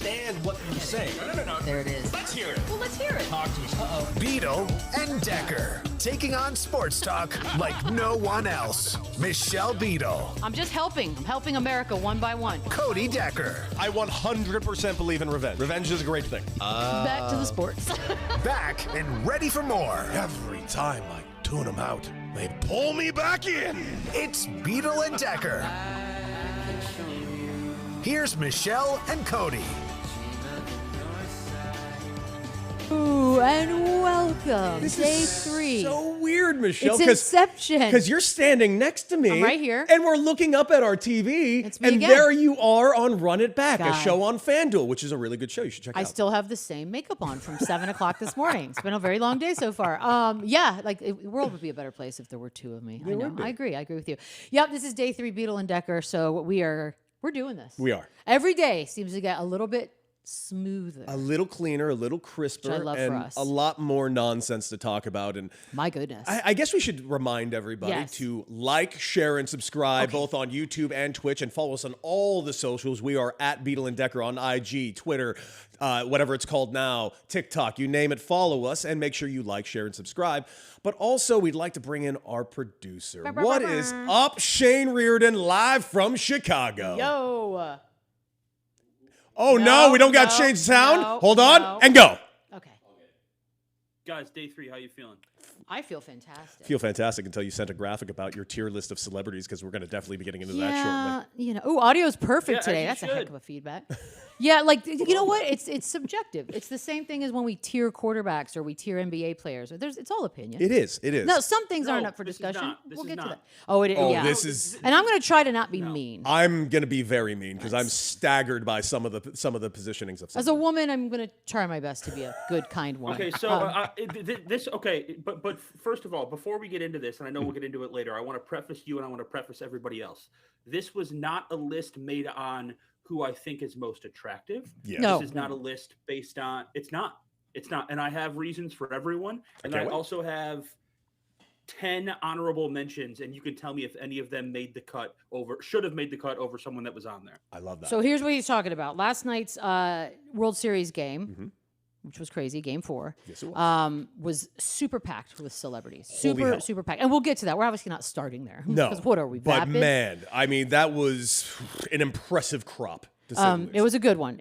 understand what you're saying. No. There it is. Let's hear it. Well, let's hear it. Talk to us. Uh-oh. Beadle and Decker, taking on sports talk like no one else. Michelle Beadle, I'm just helping. I'm helping America one by one. Cody Decker. I 100% believe in revenge. Revenge is a great thing. Back to the sports. Back and ready for more. Every time I tune them out, they pull me back in. It's Beadle and Decker. Here's Michelle and Cody. Ooh, and welcome. This Day is 3. so weird, Michelle. It's Inception. Because you're standing next to me. I'm right here. And we're looking up at our TV. It's me and again. there you are on Run It Back, God. a show on FanDuel, which is a really good show. You should check it I out. still have the same makeup on from 7 o'clock this morning. It's been a very long day so far. The world would be a better place if there were two of me. I know. would be. I agree with you. Yep, this is Day 3, Beadle and Decker. So we're doing this. We are. Every day seems to get a little bit smoother. A little cleaner, a little crisper, Which I love and for us. a lot more nonsense to talk about. And My goodness. I guess we should remind everybody Yes. to like, share, and subscribe both on YouTube and Twitch, and follow us on all the socials. We are at Beadle and Decker on IG, Twitter, whatever it's called now, TikTok, you name it. Follow us and make sure you like, share, and subscribe. But also, we'd like to bring in our producer. What is up, Shane Reardon, live from Chicago? Yo. Oh no, we don't got Shane's sound. no, Hold on no. and go. Okay. Guys, Day 3, how you feeling? I feel fantastic. Feel fantastic until you sent a graphic about your tier list of celebrities, because we're going to definitely be getting into that shortly. Audio's perfect Yeah, today. as That's you a heck should. of a feedback. Yeah, you know what? It's subjective. It's the same thing as when we tier quarterbacks or we tier NBA players. It's all opinion. It is. No, some things No, aren't up for this is discussion. not. This We'll is get to not. that. Oh, it is. Oh, yeah. this is. And I'm going to try to not be mean. I'm going to be very mean because I'm staggered by some of the positionings of some. As a woman, I'm going to try my best to be a good, kind woman. Okay, so but first of all, before we get into this, and I know we'll get into it later, I want to preface you and I want to preface everybody else. This was not a list made on who I think is most attractive. Yes. No. This is not a list based on. It's not. And I have reasons for everyone, and can't I wait. also have 10 honorable mentions, and you can tell me if any of them should have made the cut over someone that was on there. I love that. So here's what he's talking about. Last night's World Series game, which was crazy, Game 4, Yes, it was. was super packed with celebrities. Holy hell. Super packed. And we'll get to that. We're obviously not starting there. No. 'Cause what are we, But vapid? man, I mean, that was an impressive crop. To say the least. It was a good one.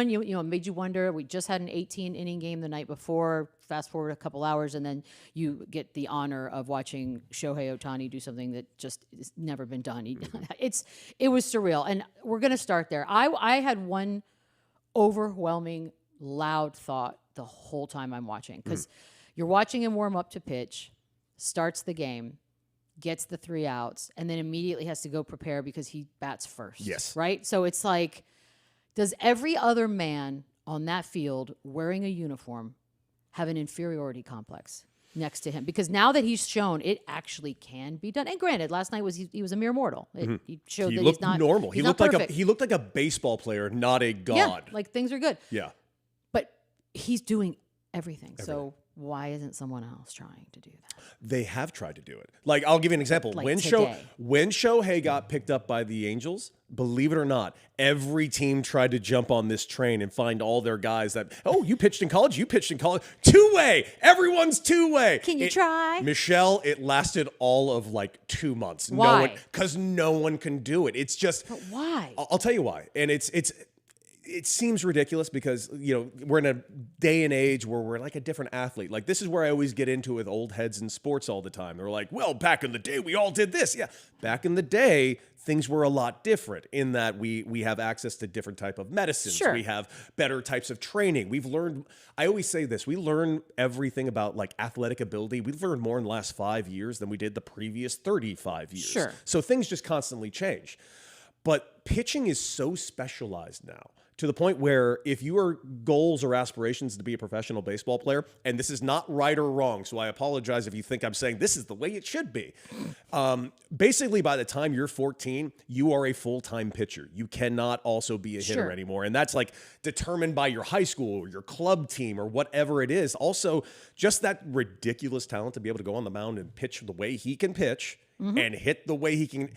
You know, it made you wonder. We just had an 18-inning game the night before. Fast forward a couple hours, and then you get the honor of watching Shohei Ohtani do something that just has never been done. It was surreal, and we're gonna start there. I had one overwhelming, loud thought the whole time I'm watching, because you're watching him warm up to pitch, starts the game, gets the 3 outs, and then immediately has to go prepare because he bats first. Yes. Right? So it's like, does every other man on that field wearing a uniform have an inferiority complex next to him? Because now that he's shown it actually can be done, and granted, last night he was a mere mortal. He showed he that looked he's not normal. He's He not looked perfect. he looked like a baseball player, not a god. Yeah, like things are good, Yeah. but he's doing everything. So why isn't someone else trying to do that? They have tried to do it. Like, I'll give you an example. Like when today. Shohei got picked up by the Angels, believe it or not, every team tried to jump on this train and find all their guys that, you pitched in college, two-way. Everyone's two-way. Can you try? Michelle, it lasted all of like 2 months. Why? Because no one can do it. It's just. But why? I'll tell you why. And it seems ridiculous because, we're in a day and age where we're like a different athlete. Like, this is where I always get into with old heads in sports all the time. They're like, well, back in the day, we all did this. Yeah. Back in the day, things were a lot different in that we have access to different type of medicines. Sure. We have better types of training. We've learned, I always say this, we learn everything about like athletic ability. We've learned more in the last 5 years than we did the previous 35 years. Sure. So things just constantly change. But pitching is so specialized now, to the point where if your goals or aspirations to be a professional baseball player, and this is not right or wrong, so I apologize if you think I'm saying this is the way it should be. Basically, by the time you're 14, you are a full-time pitcher. You cannot also be a hitter Sure. anymore. And that's like determined by your high school or your club team or whatever it is. Also, just that ridiculous talent to be able to go on the mound and pitch the way he can pitch and hit the way he can.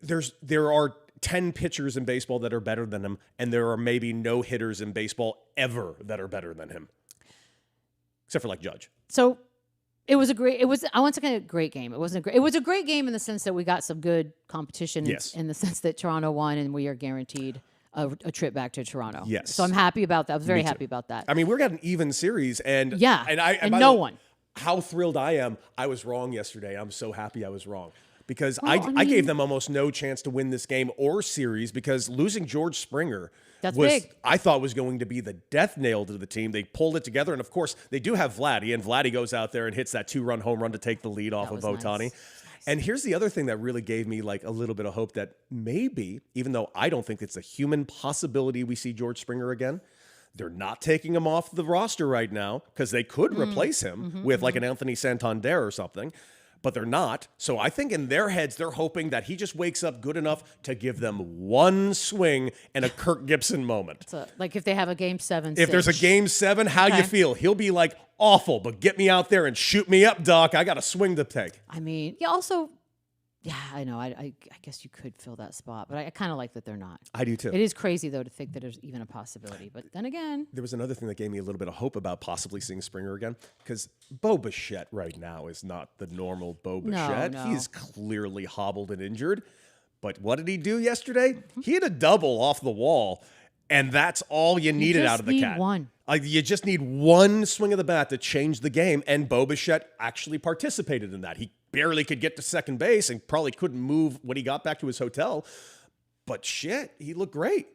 There are 10 pitchers in baseball that are better than him, and there are maybe no hitters in baseball ever that are better than him, except for like Judge. So it was a great game. It was a great game in the sense that we got some good competition. Yes. In the sense that Toronto won, and we are guaranteed a trip back to Toronto. Yes. So I'm happy about that. I was very happy about that. I mean, we're got an even series, and Yeah, and and by no the way, one. How thrilled I am! I was wrong yesterday. I'm so happy I was wrong because Well, I gave them almost no chance to win this game or series because losing George Springer That's was big. I thought was going to be the death nail to the team. They pulled it together, and of course they do have Vladdy, and Vladdy goes out there and hits that 2-run home run to take the lead off of was Ohtani. nice. And here's the other thing that really gave me like a little bit of hope that maybe, even though I don't think it's a human possibility we see George Springer again, they're not taking him off the roster right now because they could replace him with like an Anthony Santander or something, but they're not. So I think in their heads, they're hoping that he just wakes up good enough to give them one swing and a Kirk Gibson moment. So, like if they have a game 7. If there's a game 7, how you feel? He'll be like, awful, but get me out there and shoot me up, Doc. I got a swing to take. I mean, yeah. Also, yeah, I know. I guess you could fill that spot, but I kind of like that they're not. I do too. It is crazy though to think that there's even a possibility. But then again, There was another thing that gave me a little bit of hope about possibly seeing Springer again, because Bo Bichette right now is not the normal Bo Bichette. no. He's clearly hobbled and injured. But what did he do yesterday? He hit a double off the wall, and that's all you needed just out of the need cat. one. You just need one swing of the bat to change the game, and Bo Bichette actually participated in that. He barely could get to second base and probably couldn't move when he got back to his hotel. But shit, he looked great.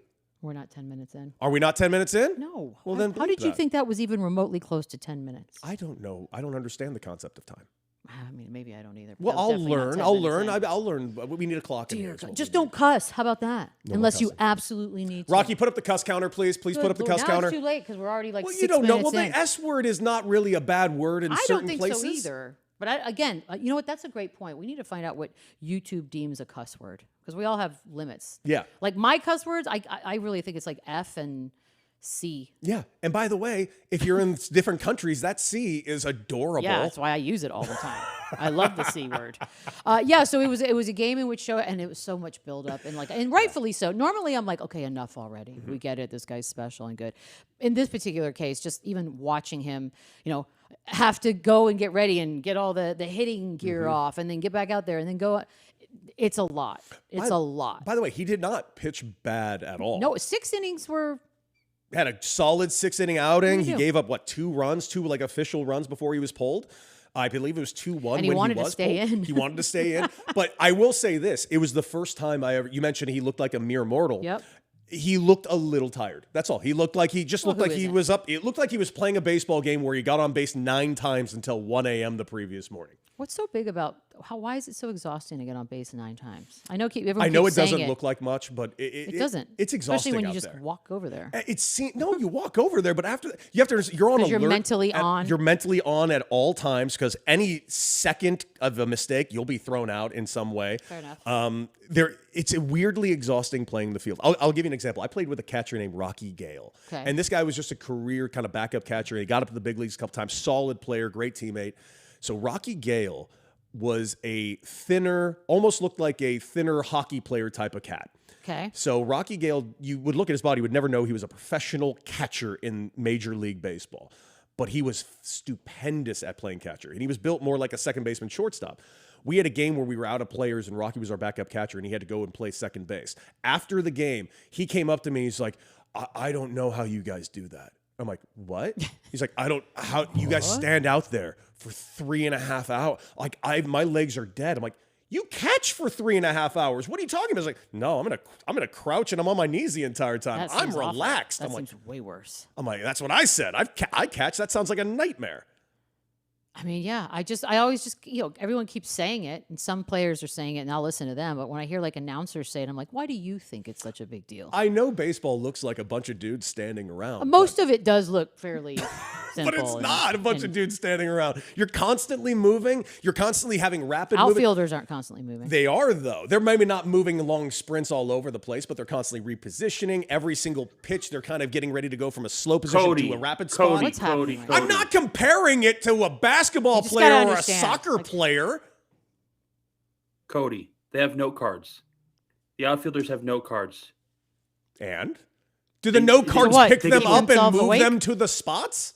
we're not 10 minutes in. Are we not 10 minutes in? No. Well, then how did you that. think that was even remotely close to 10 minutes? I don't know. I don't understand the concept of time. I mean, maybe I don't either. Well, That was I'll definitely not learn. 10 I'll minutes learn. in. I'll learn. We need a clock in Dear here. is God. what Just we don't cuss. How about that? more Unless you cussing. absolutely need to. Rocky, put up the cuss counter, please. Please put up the Good cuss Lord, now counter. It's too late because we're already like Well, 6 you don't know. minutes Well, in. the S word is not really a bad word in I certain don't think places. so either. But again, you know what? That's a great point. We need to find out what YouTube deems a cuss word because we all have limits. Yeah. Like my cuss words, I really think it's like F and C. Yeah. And by the way, if you're in different countries, that C is adorable. Yeah, that's why I use it all the time. I love the C word. Yeah, so it was a game in which and it was so much build up and rightfully so. Normally I'm like, okay, enough already. Mm-hmm. We get it. This guy's special and good. In this particular case, just even watching him, have to go and get ready and get all the hitting gear Mm-hmm. off and then get back out there and then go. It's a lot. It's a lot. By the way, he did not pitch bad at all. No, 6 innings were. Had a solid 6-inning outing. What did he He do? gave up, 2 runs, 2 like official runs before he was pulled. I believe it was 2-1 And he when wanted he to was stay pulled. in. He wanted to stay in. But I will say this. It was the first time you mentioned he looked like a mere mortal. Yep. He looked a little tired. That's all. He looked like he just looked who like he isn't? was up. It looked like he was playing a baseball game where he got on base 9 times until 1 a.m. the previous morning. What's so big about why is it so exhausting to get on base 9 times? I know everyone I know keeps it doesn't saying look like much, but It doesn't. It's exhausting especially when you out just there. walk over there. No, you walk over there, but after you have to. You're on 'Cause alert. you're mentally on. You're mentally on at all times because any second of a mistake, you'll be thrown out in some way. Fair enough. It's a weirdly exhausting playing the field. I'll give you an example. I played with a catcher named Rocky Gale, Okay. and this guy was just a career kind of backup catcher. He got up to the big leagues a couple times. Solid player, great teammate. So Rocky Gale was a thinner, almost looked like a thinner hockey player type of cat. Okay. So Rocky Gale, you would look at his body, you would never know he was a professional catcher in Major League Baseball. But he was stupendous at playing catcher. And he was built more like a second baseman shortstop. We had a game where we were out of players and Rocky was our backup catcher and he had to go and play second base. After the game, he came up to me and he's like, I don't know how you guys do that. I'm like, what? He's like, how you guys stand out there for 3.5 hours. Like my legs are dead. I'm like, you catch for 3.5 hours. What are you talking about? He's like, no, I'm gonna crouch and I'm on my knees the entire time. That I'm seems awful. relaxed. That I'm like, seems way worse. that's what I said. I catch. That sounds like a nightmare. I mean, yeah. I always just everyone keeps saying it, and some players are saying it, and I'll listen to them. But when I hear like announcers say it, I'm like, why do you think it's such a big deal? I know baseball looks like a bunch of dudes standing around. Most of it does look fairly simple. But it's and- not a bunch of and dudes standing around. You're constantly moving. You're constantly having rapid movement. Outfielders aren't constantly moving. They are, though. They're maybe not moving long sprints all over the place, but they're constantly repositioning. Every single pitch, they're kind of getting ready to go from a slow position to a rapid spot. What's happening? I'm not comparing it to a basketball just player gotta or a understand, soccer like- player. Cody, they have note cards. The outfielders have no cards. And do the no cards what? pick They them keep up and themselves move awake? them to the spots?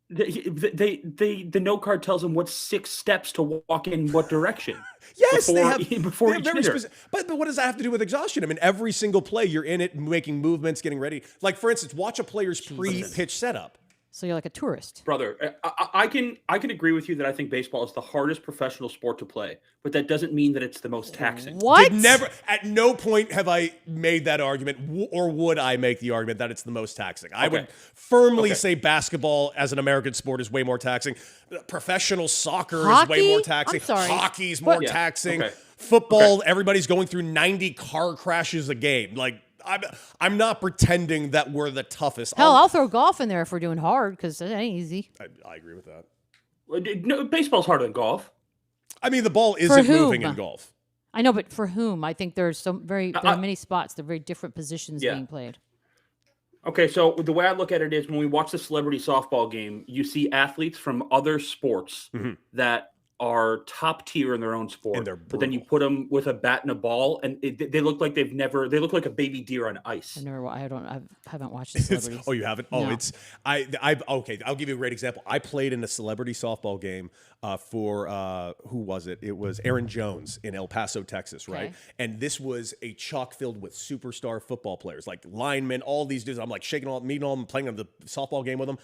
The no card tells them what 6 steps to walk in what direction. Yes, before, they have. before they have each very hitter. but what does that have to do with exhaustion? I mean, every single play you're in it, making movements, getting ready. Like for instance, watch a player's pre-pitch setup. So you're like a tourist. Brother, I can agree with you that I think baseball is the hardest professional sport to play, but that doesn't mean that it's the most taxing. What? At no point have I made that argument, or would I make the argument that it's the most taxing. I would firmly say basketball as an American sport is way more taxing. Professional soccer is way more Hockey? taxing. I'm sorry. Hockey's more Yeah, taxing. okay. Football, everybody's going through 90 car crashes a game. Like, I'm not pretending that we're the toughest. Hell, I'll throw golf in there if we're doing hard because it ain't easy. I agree with that. No, baseball's harder than golf. I mean, the ball isn't whom? moving in golf. I know, but for whom? I think there's there are many spots. There are very different positions being played. Okay, so the way I look at it is when we watch the celebrity softball game, you see athletes from other sports that are top tier in their own sport. And they're but then you put them with a bat and a ball, and they look like they look like a baby deer on ice. I haven't watched the celebrities. Oh, you haven't? Oh, No. it's okay. I'll give you a great example. I played in a celebrity softball game for who was it? It was Aaron Jones in El Paso, Texas, right? Okay. And this was a chalk filled with superstar football players, like linemen, all these dudes. I'm like shaking all, meeting all them, playing on the softball game with them.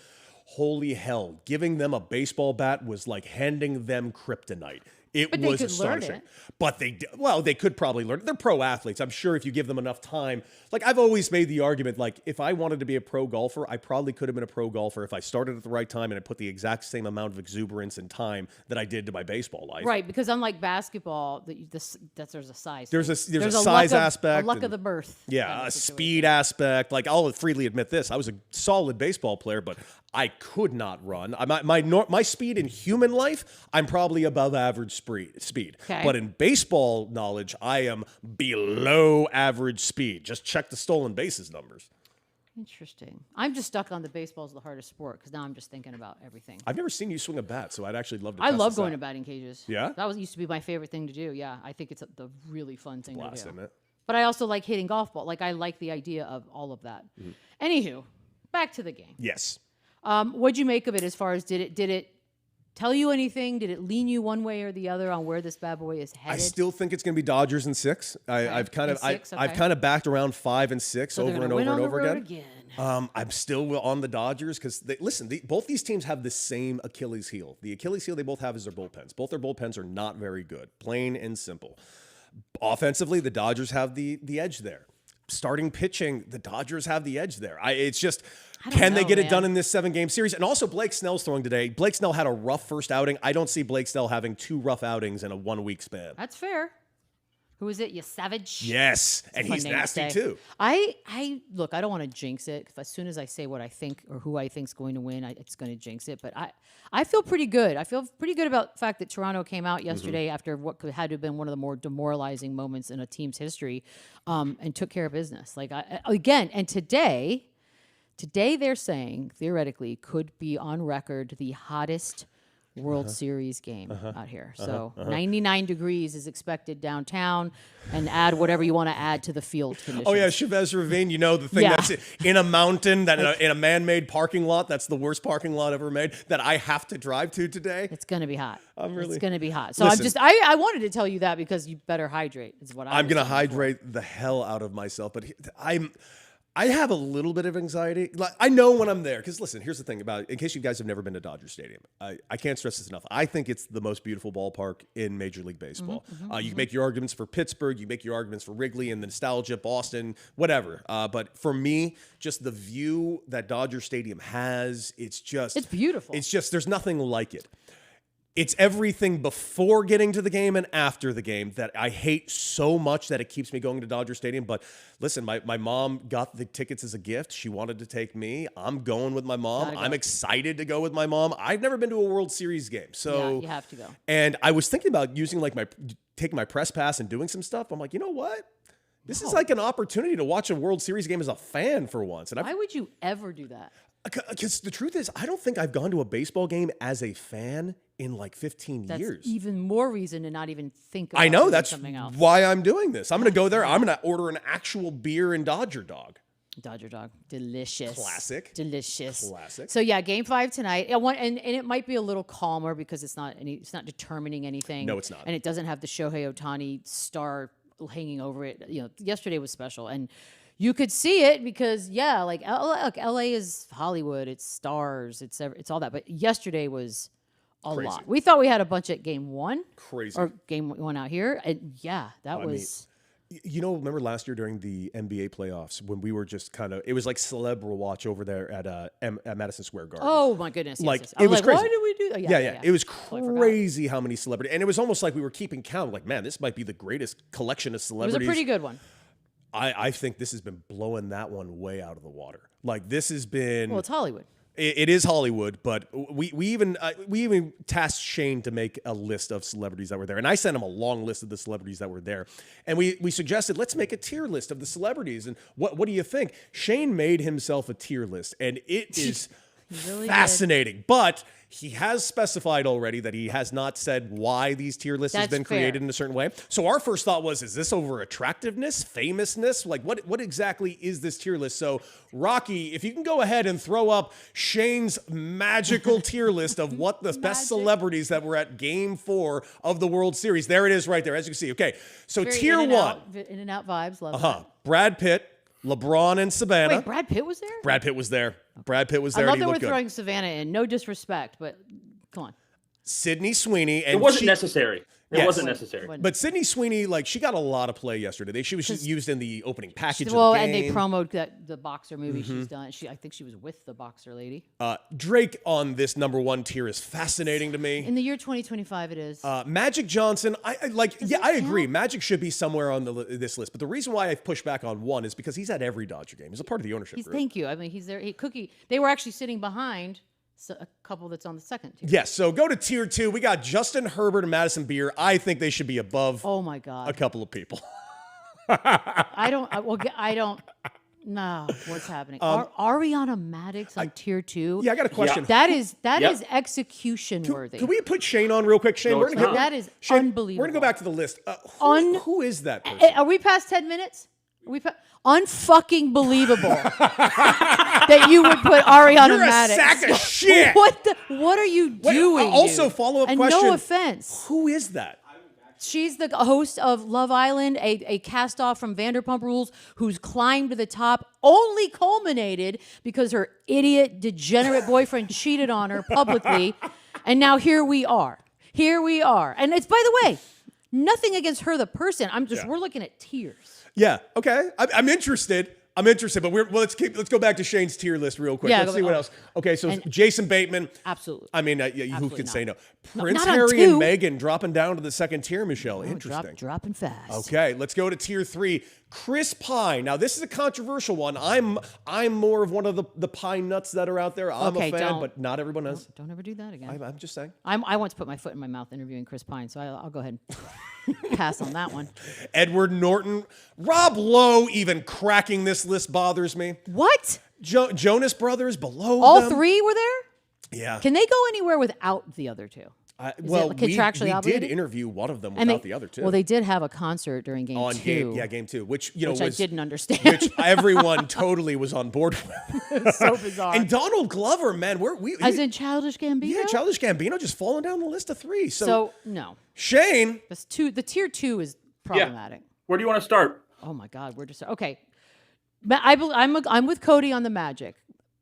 Holy hell! Giving them a baseball bat was like handing them kryptonite. It But they was could learn astonishing. it. But they could probably learn it. They're pro athletes. I'm sure if you give them enough time. Like I've always made the argument, like if I wanted to be a pro golfer, I probably could have been a pro golfer if I started at the right time and I put the exact same amount of exuberance and time that I did to my baseball life. Right, because unlike basketball, there's a size. There's thing. a size aspect. a luck and- of the birth. Yeah, kind of a situation. speed aspect. Like I'll freely admit this. I was a solid baseball player, but I could not run. My speed in human life, I'm probably above average speed. Okay. But in baseball knowledge, I am below average speed. Just check the stolen bases numbers. Interesting. I'm just stuck on the baseball's the hardest sport because now I'm just thinking about everything. I've never seen you swing a bat, so I'd actually love to. I test love this going out. to batting cages. Yeah? That used to be my favorite thing to do. Yeah, I think it's the really fun thing Blast, to do. isn't it? But I also like hitting golf ball. Like I like the idea of all of that. Anywho, back to the game. Yes. What'd you make of it? As far as did it tell you anything? Did it lean you one way or the other on where this bad boy is headed? I still think it's going to be Dodgers in 6. I've kind of In 6, I've okay. kind of backed around 5 and 6 So they're over gonna and win over on and the over road again. again. I'm still on the Dodgers because both these teams have the same Achilles heel. The Achilles heel they both have is their bullpens. Both their bullpens are not very good, plain and simple. Offensively, the Dodgers have the edge there. Starting pitching, the Dodgers have the edge there. It's just, can they get it done in this 7-game series? And also, Blake Snell's throwing today. Blake Snell had a rough first outing. I don't see Blake Snell having 2 rough outings in a 1-week span. That's fair. Who is it? You savage? Yes, and Fun he's name to nasty say. too. I look. I don't want to jinx it because as soon as I say what I think or who I think's going to win, it's going to jinx it. But I feel pretty good. I feel pretty good about the fact that Toronto came out yesterday after what had to have been one of the more demoralizing moments in a team's history, and took care of business. Like again, and today they're saying theoretically could be on record the hottest World Series game out here. So 99 degrees is expected downtown, and add whatever you want to add to the field conditions. Oh yeah, Chavez Ravine. You know the thing Yeah. that's in a mountain that in a man-made parking lot. That's the worst parking lot ever made. That I have to drive to today. It's going to be hot. really- It's going to be hot. So Listen. I wanted to tell you that because you better hydrate is what I'm was gonna saying before. hydrate the hell out of myself, but I have a little bit of anxiety. Like I know when I'm there, because listen, here's the thing about it. In case you guys have never been to Dodger Stadium, I can't stress this enough. I think it's the most beautiful ballpark in Major League Baseball. You can make your arguments for Pittsburgh, you make your arguments for Wrigley and the nostalgia, Boston, whatever. But for me, just the view that Dodger Stadium has, it's beautiful. It's just there's nothing like it. It's everything before getting to the game and after the game that I hate so much that it keeps me going to Dodger Stadium. But listen, my mom got the tickets as a gift. She wanted to take me. I'm going with my mom. Gotta go. I'm excited to go with my mom. I've never been to a World Series game. So Yeah, you have to go. And I was thinking about using taking my press pass and doing some stuff. I'm like, you know what? This is like an opportunity to watch a World Series game as a fan for once. And Why would you ever do that? because the truth is, I don't think I've gone to a baseball game as a fan in like 15 That's years. even more reason to not even think about I know, doing that's something else. why I'm doing this. I'm going to go there. I'm going to order an actual beer and Dodger Dog. Dodger Dog. Delicious. Classic. Delicious. Classic. So yeah, game 5 tonight. And it might be a little calmer because it's not determining anything. No, it's not. And it doesn't have the Shohei Ohtani star hanging over it. You know, yesterday was special. And you could see it because, yeah, like, look, LA is Hollywood. It's stars. It's all that. But yesterday was a Crazy. lot. We thought we had a bunch at game 1. Crazy. Or game 1 out here. And yeah, that was... You know, remember last year during the NBA playoffs when we were just kind of, it was like Celebs watch over there at Madison Square Garden. Oh my goodness! Like, yes. it was crazy. Why did we do that? Yeah. It was Totally forgot. crazy how many celebrities, and it was almost like we were keeping count. Like, man, this might be the greatest collection of It was celebrities. a pretty good one. I think this has been blowing that one way out of the water. Like, this has been. Well, it's Hollywood. It is Hollywood, but we even tasked Shane to make a list of celebrities that were there, and I sent him a long list of the celebrities that were there, and we suggested let's make a tier list of the celebrities, and what do you think? Shane made himself a tier list, and it is really fascinating, but he has specified already that he has not said why these tier lists has That's been created fair. in a certain way. So our first thought was, is this over attractiveness, famousness? Like what exactly is this tier list? So Rocky, if you can go ahead and throw up Shane's magical tier list of what the best celebrities that were at game 4 of the World Series. There it is right there, as you can see. Okay, so Very tier 1. In and out vibes. Love that. Brad Pitt, LeBron and Savannah. Wait, Brad Pitt was there? Brad Pitt was there. Brad Pitt was I there. love and he that we're looked good. throwing Savannah in. No disrespect, but come on. Sydney Sweeney. And It wasn't necessary. It Yes. wasn't necessary. Wasn't. But Sydney Sweeney, like, she got a lot of play yesterday. She was used in the opening package Well, of the and they game. promoted the boxer movie she's done. I think she was with the boxer lady. Drake on this number 1 tier is fascinating to me. In the year 2025, it is. Magic Johnson, I that agree. count? Magic should be somewhere on this list. But the reason why I've pushed back on 1 is because he's at every Dodger game. He's a part of the ownership group. Thank you. I mean, he's there. Cookie. They were actually sitting behind a couple that's on the second tier. Yes, so go to tier 2. We got Justin Herbert and Madison Beer. I think they should be above Oh my God. a couple of people. I don't. No, what's happening? Ariana Madix on tier 2. Yeah, I got a question. That is Yep. execution worthy. Can we put Shane on real quick? Shane, No, we're it's gonna not. That is Shane, unbelievable. We're gonna go back to the list. Who is that person? Are we past 10 minutes? Are we unfucking believable that you would put Ariana You're a Madix. sack of shit. What are you doing? also, dude? follow-up and question. No offense. Who is that? She's the host of Love Island, a cast-off from Vanderpump Rules, who's climbed to the top, only culminated because her idiot, degenerate boyfriend cheated on her publicly, and now here we are. Here we are. And it's, by the way, nothing against her, the person. We're looking at tears. Yeah. Okay. I'm interested. But let's go back to Shane's tier list real quick. Yeah, Let's see what else. Okay. So Jason Bateman. Absolutely. I mean, who Absolutely can not. say no? No, Prince not on Harry 2. and Meghan dropping down to the second tier. Michelle, interesting. Dropping fast. Okay, let's go to tier 3. Chris Pine. Now, this is a controversial one. I'm more of one of the pine nuts that are out there. I'm a fan, but not everyone is. Don't ever do that again. I'm just saying. I once put my foot in my mouth interviewing Chris Pine, so I'll go ahead and pass on that one. Edward Norton. Rob Lowe even cracking this list bothers me. What? Jonas Brothers below All them. 3 were there? Yeah. Can they go anywhere without the other 2? Well, it contractually we did obligated? interview one of them And without the other 2. Well, they did have a concert during game on 2. game 2, which which I was didn't understand. which everyone totally was on board with. So bizarre. And Donald Glover, man, As in Childish Gambino? yeah, Childish Gambino just falling down the list of 3. So, no. Shane, The tier 2 is problematic. Where do you want to start? Oh, my God. We're just... Okay. But I'm with Cody on the Magic.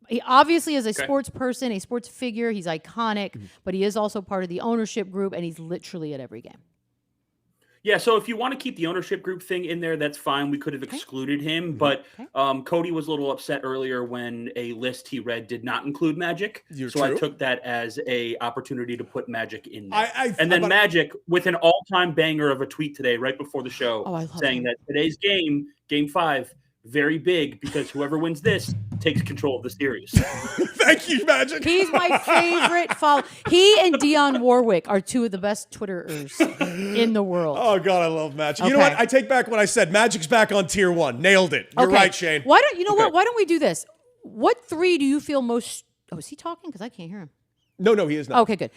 He obviously is a sports person, a sports figure. He's iconic, but he is also part of the ownership group, and he's literally at every game. Yeah, so if you want to keep the ownership group thing in there, that's fine. We could have excluded him, but Cody was a little upset earlier when a list he read did not include Magic. So I took that as a opportunity to put Magic in there. And then Magic, with an all-time banger of a tweet today, right before the show, saying that today's game, Game 5, very big because whoever wins this takes control of the series. thank you, Magic. He's my favorite follow. He and Dionne Warwick are 2 of the best Twitterers in the world. Oh God, I love Magic. You know what? I take back what I said. Magic's back on tier 1. Nailed it. You're right, Shane. Why don't we do this? What 3 do you feel most? Oh, is he talking? Because I can't hear him. No, he is not. Okay, good.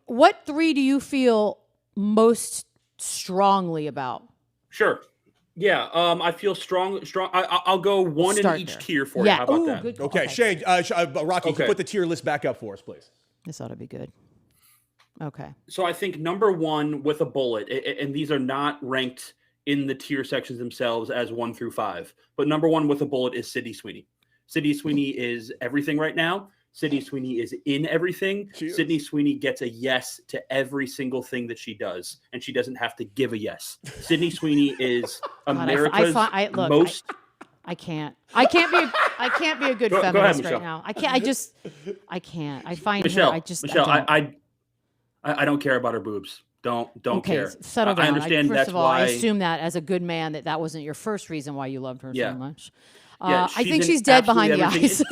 what three do you feel most strongly about? Sure. Yeah. I feel strong. I'll go one in Start each there. tier for Yeah. you. How about Ooh, that? good call. Okay, Shane, Rocky, Okay. put the tier list back up for us, please. This ought to be good. Okay. So I think number one with a bullet, and these are not ranked in the tier sections themselves as 1 through 5, but number one with a bullet is Sydney Sweeney. Sydney Sweeney is everything right now. Sydney Sweeney is in everything. Sydney Sweeney gets a yes to every single thing that she does, and she doesn't have to give a yes. Sydney Sweeney is America's most. I can't be a good Go ahead, feminist Michelle. right now. I can't. I find Michelle, her. I don't care about her boobs. Don't okay, care. settle down. I understand first that's of all, why. I assume that as a good man that wasn't your first reason why you loved her Yeah. so much. Yeah, I think in she's dead behind the absolutely eyes.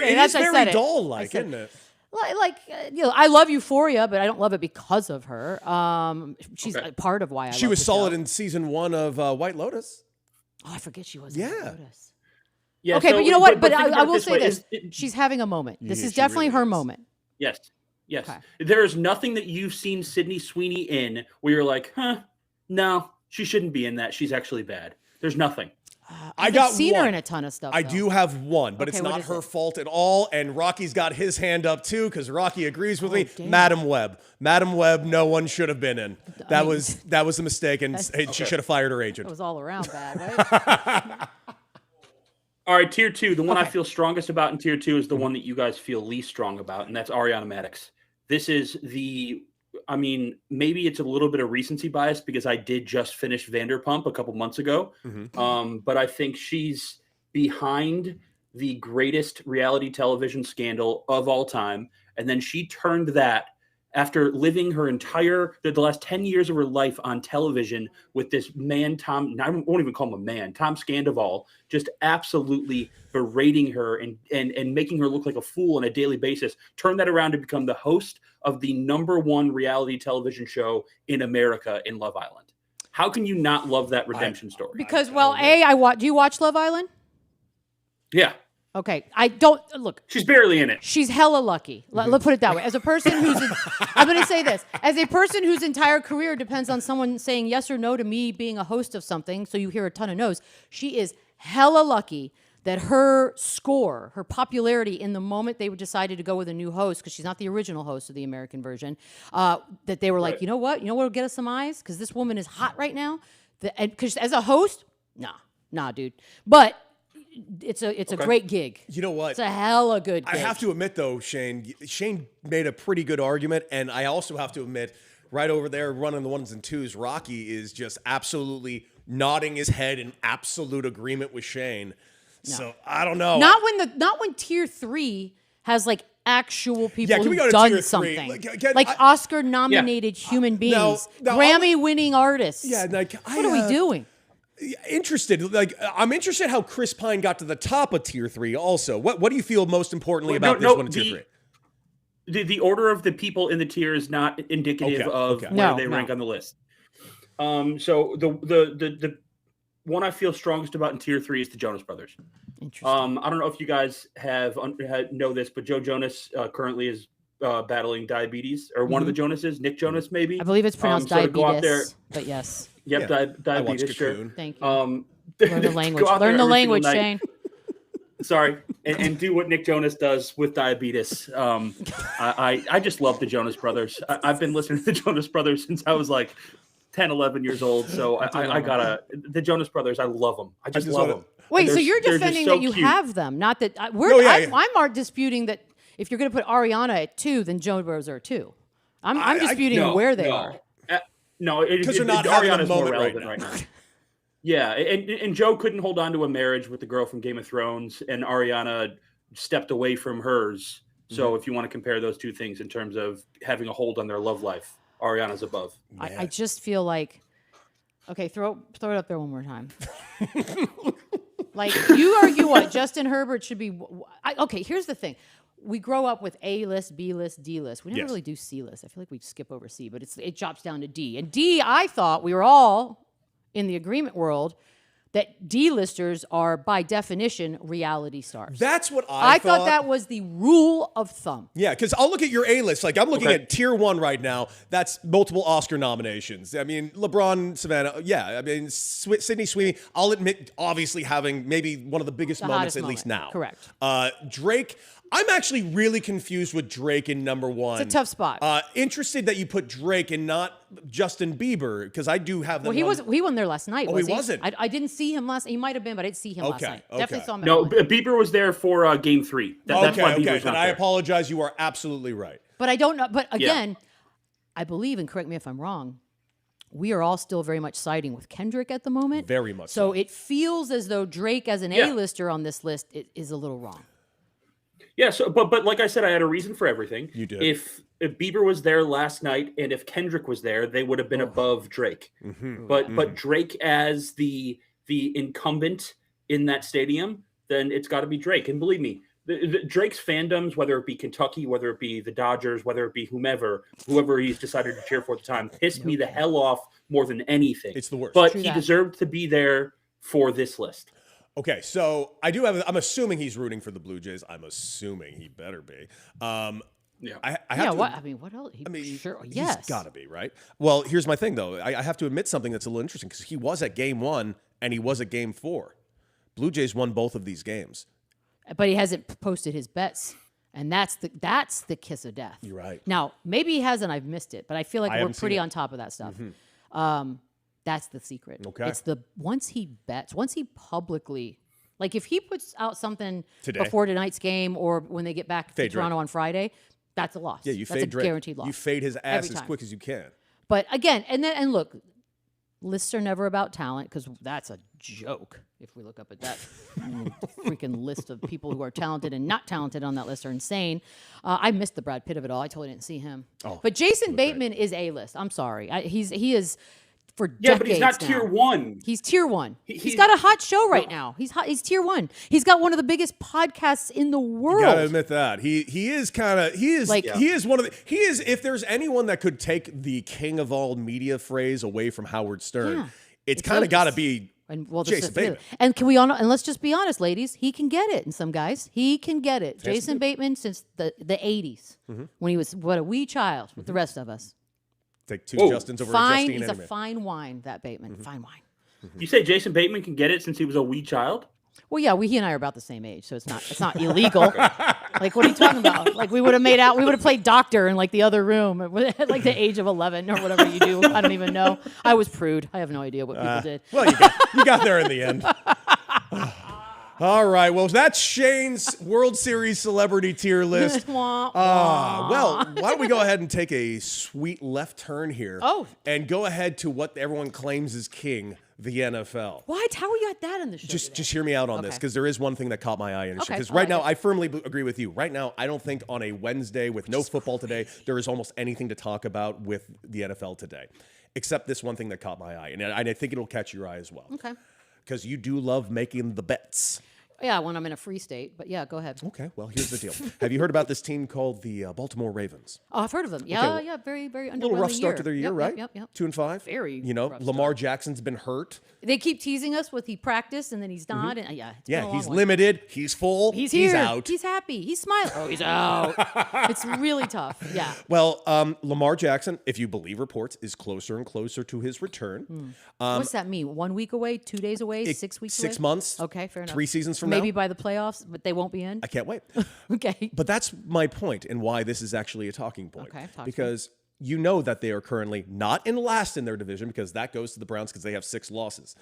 It is very dull-like, isn't it? I love Euphoria, but I don't love it because of her. She's a part of why I. She love was the solid show. in season 1 of White Lotus. Oh, I forget she was. Yeah. In Lotus. Yeah, Okay, so- but you know what? But think I about it will say way. this: she's having a moment. This Yeah, is she definitely really her is. moment. Yes. Okay. There is nothing that you've seen Sydney Sweeney in where you're like, no, she shouldn't be in that. She's actually bad. There's nothing. I got seen her one. in a ton of stuff. I though. do have one, but Okay, it's what not is her it? fault at all. And Rocky's got his hand up too because Rocky agrees with me. damn. Madam Webb, no one should have been in. That was a mistake, and she should have fired her It agent. was all around bad, right? All right, tier 2. The one I Okay. feel strongest about in tier 2 is the one that you guys feel least strong about, and that's Ariana Madix. This is maybe it's a little bit of recency bias because I did just finish Vanderpump a couple months ago. But I think she's behind the greatest reality television scandal of all time. And then she turned that after living her the last 10 years of her life on television with this man, I won't even call him a man, Tom Scandoval, just absolutely berating her and making her look like a fool on a daily basis, turned that around to become the host of the #1 reality television show in America in Love Island. How can you not love that redemption story? Because do you watch Love Island? Yeah, Okay, I don't look. she's barely in it. She's hella lucky. Let's put it that way. As a person I'm going to say this. As a person whose entire career depends on someone saying yes or no to me being a host of something, so you hear a ton of no's, she is hella lucky that her score, her popularity in the moment they decided to go with a new host, because she's not the original host of the American version, that they were like, Right. you know what will get us some eyes? Because this woman is hot right now. Because as a host, nah, dude. But it's a great gig. You know what? It's a hella good gig. I have to admit, though, Shane made a pretty good argument, and I also have to admit, right over there running the 1s and 2s, Rocky is just absolutely nodding his head in absolute agreement with Shane. So I don't know. Not when tier 3 has like actual people can we go who've to tier done 3? something. Like, Oscar nominated human beings, now, Grammy winning artists. Yeah, like what are we doing? Interested. Like, I'm interested how Chris Pine got to the top of tier 3 also. What do you feel most importantly about this one in tier 3? The order of the people in the tier is not indicative of where they rank on the list. So the one I feel strongest about in tier 3 is the Jonas Brothers. Interesting. I don't know if you guys know this, but Joe Jonas currently is battling diabetes, or one of the Jonases, Nick Jonas maybe. I believe it's pronounced so to go out there, diabetes, but yes. Yep, I diabetes. watched Sure. Cocoon. Thank you. Learn Learn the language. Learn the language, Shane. Sorry, and do what Nick Jonas does with diabetes. I just love the Jonas Brothers. I've been listening to the Jonas Brothers since I was like 10, 11 years old. So I gotta the Jonas Brothers. I love them. I just love them. Wait, so you're They're just defending so that you cute. have them, not that I'm disputing that if you're going to put Ariana at 2, then Jonas Brothers are 2. I'm disputing where they are. No, Because they're not having a Ariana's more moment relevant right now. Yeah, and Joe couldn't hold on to a marriage with the girl from Game of Thrones, and Ariana stepped away from hers. So if you want to compare those two things in terms of having a hold on their love life, Ariana's above. I just feel like, okay, throw it up there one more time. Like, you argue what? Justin Herbert should be. Okay, here's the thing. We grow up with A list, B list, D list. We never really do C list. I feel like we skip over C, but it drops down to D. And D, I thought we were all in the agreement world that D-listers are by definition reality stars. That's what I thought that was the rule of thumb. Yeah, because I'll look at your A-list. Like, I'm looking at tier 1 right now. That's multiple Oscar nominations. I mean, LeBron, Savannah, yeah. I mean, Sydney Sweeney, I'll admit, obviously having maybe one of the biggest moments, at least now. Correct. Drake, I'm actually really confused with Drake in number 1. It's a tough spot. Interested that you put Drake and not Justin Bieber, because I do have them. Well, he won there last night. Oh, was he wasn't? I didn't see him last. He might have been, but I didn't see him last night. Definitely saw him. No, Bieber was there for Game 3. That's why Bieber's not then I there. apologize. You are absolutely right. But I don't know. But again, I believe, and correct me if I'm wrong, we are all still very much siding with Kendrick at the moment. Very much so. It feels as though Drake as an A-lister on this list is a little wrong. Yeah, so but like I said, I had a reason for everything. You did. If Bieber was there last night and if Kendrick was there, they would have been above Drake. But Drake as the incumbent in that stadium, then it's got to be Drake. And believe me, Drake's fandoms, whether it be Kentucky, whether it be the Dodgers, whether it be whoever he's decided to cheer for at the time, pissed me the hell off more than anything. It's the worst. But he deserved to be there for this list. Okay, so I'm assuming he's rooting for the Blue Jays. I'm assuming he better be. I have to. What else? Sure. Yes. He's got to be, right? Well, here's my thing, though. I have to admit something that's a little interesting because he was at Game 1 and he was at Game 4. Blue Jays won both of these games. But he hasn't posted his bets. And that's the kiss of death. You're right. Now, maybe he hasn't. I've missed it. But I feel like we're pretty on top of that stuff. That's the secret. Okay. It's once he bets, once he publicly, like if he puts out something Today. before tonight's game or when they get back to Toronto on Friday, that's a loss. Yeah, that's a guaranteed loss. You fade his ass as quick as you can. But again, and look, lists are never about talent because that's a joke. If we look up at that freaking list of people who are talented and not talented on that list are insane. I missed the Brad Pitt of it all. I totally didn't see him. But Jason Bateman is A-list. I'm sorry. He is for decades but he's not now. tier 1. He's tier 1. He's got a hot show right now. He's tier 1. He's got one of the biggest podcasts in the world. You gotta admit that he is one of the if there's anyone that could take the king of all media phrase away from Howard Stern, it's kind of got to be Jason Bateman. And and let's just be honest, ladies, he can get it. And some guys, he can get it. Jason Bateman since the 80s when he was a wee child with the rest of us. Take two Justins over Justine. He's a fine wine, that Bateman. Fine wine. You say Jason Bateman can get it since he was a wee child? Well, yeah, he and I are about the same age, so it's not illegal. Like, what are you talking about? Like, we would have made out. We would have played doctor in like the other room at like the age of 11 or whatever you do. I don't even know. I was prude. I have no idea what people did. Well, you got there in the end. All right. Well, that's Shane's World Series celebrity tier list. Well, why don't we go ahead and take a sweet left turn here? And go ahead to what everyone claims is king, the NFL. What? How we got that in the show? Just hear me out on this, because there is one thing that caught my eye in the show. Because now, I firmly agree with you. Right now, I don't think on a Wednesday with no football today, there is almost anything to talk about with the NFL today, except this one thing that caught my eye, and I think it'll catch your eye as well. Okay. Because you do love making the bets. Yeah, when I'm in a free state. But yeah, go ahead. Okay, well, here's the deal. Have you heard about this team called the Baltimore Ravens? Oh, I've heard of them. Yeah, yeah, very, very underwhelming. A little rough start to their year, right? Yep. 2-5. Very. Lamar Jackson's been hurt. They keep teasing us with he practiced and then he's not. And he's limited. He's full. He's here. He's out. He's happy. He's smiling. Oh, he's out. It's really tough. Yeah. Well, Lamar Jackson, if you believe reports, is closer and closer to his return. What's that mean? 1 week away? 2 days away? 6 weeks away? 6 months. Okay, fair enough. 3 seasons from now. Maybe by the playoffs, but they won't be in. I can't wait. Okay. But that's my point and why this is actually a talking point. Okay, because you know that they are currently not in last in their division, because that goes to the Browns because they have 6 losses.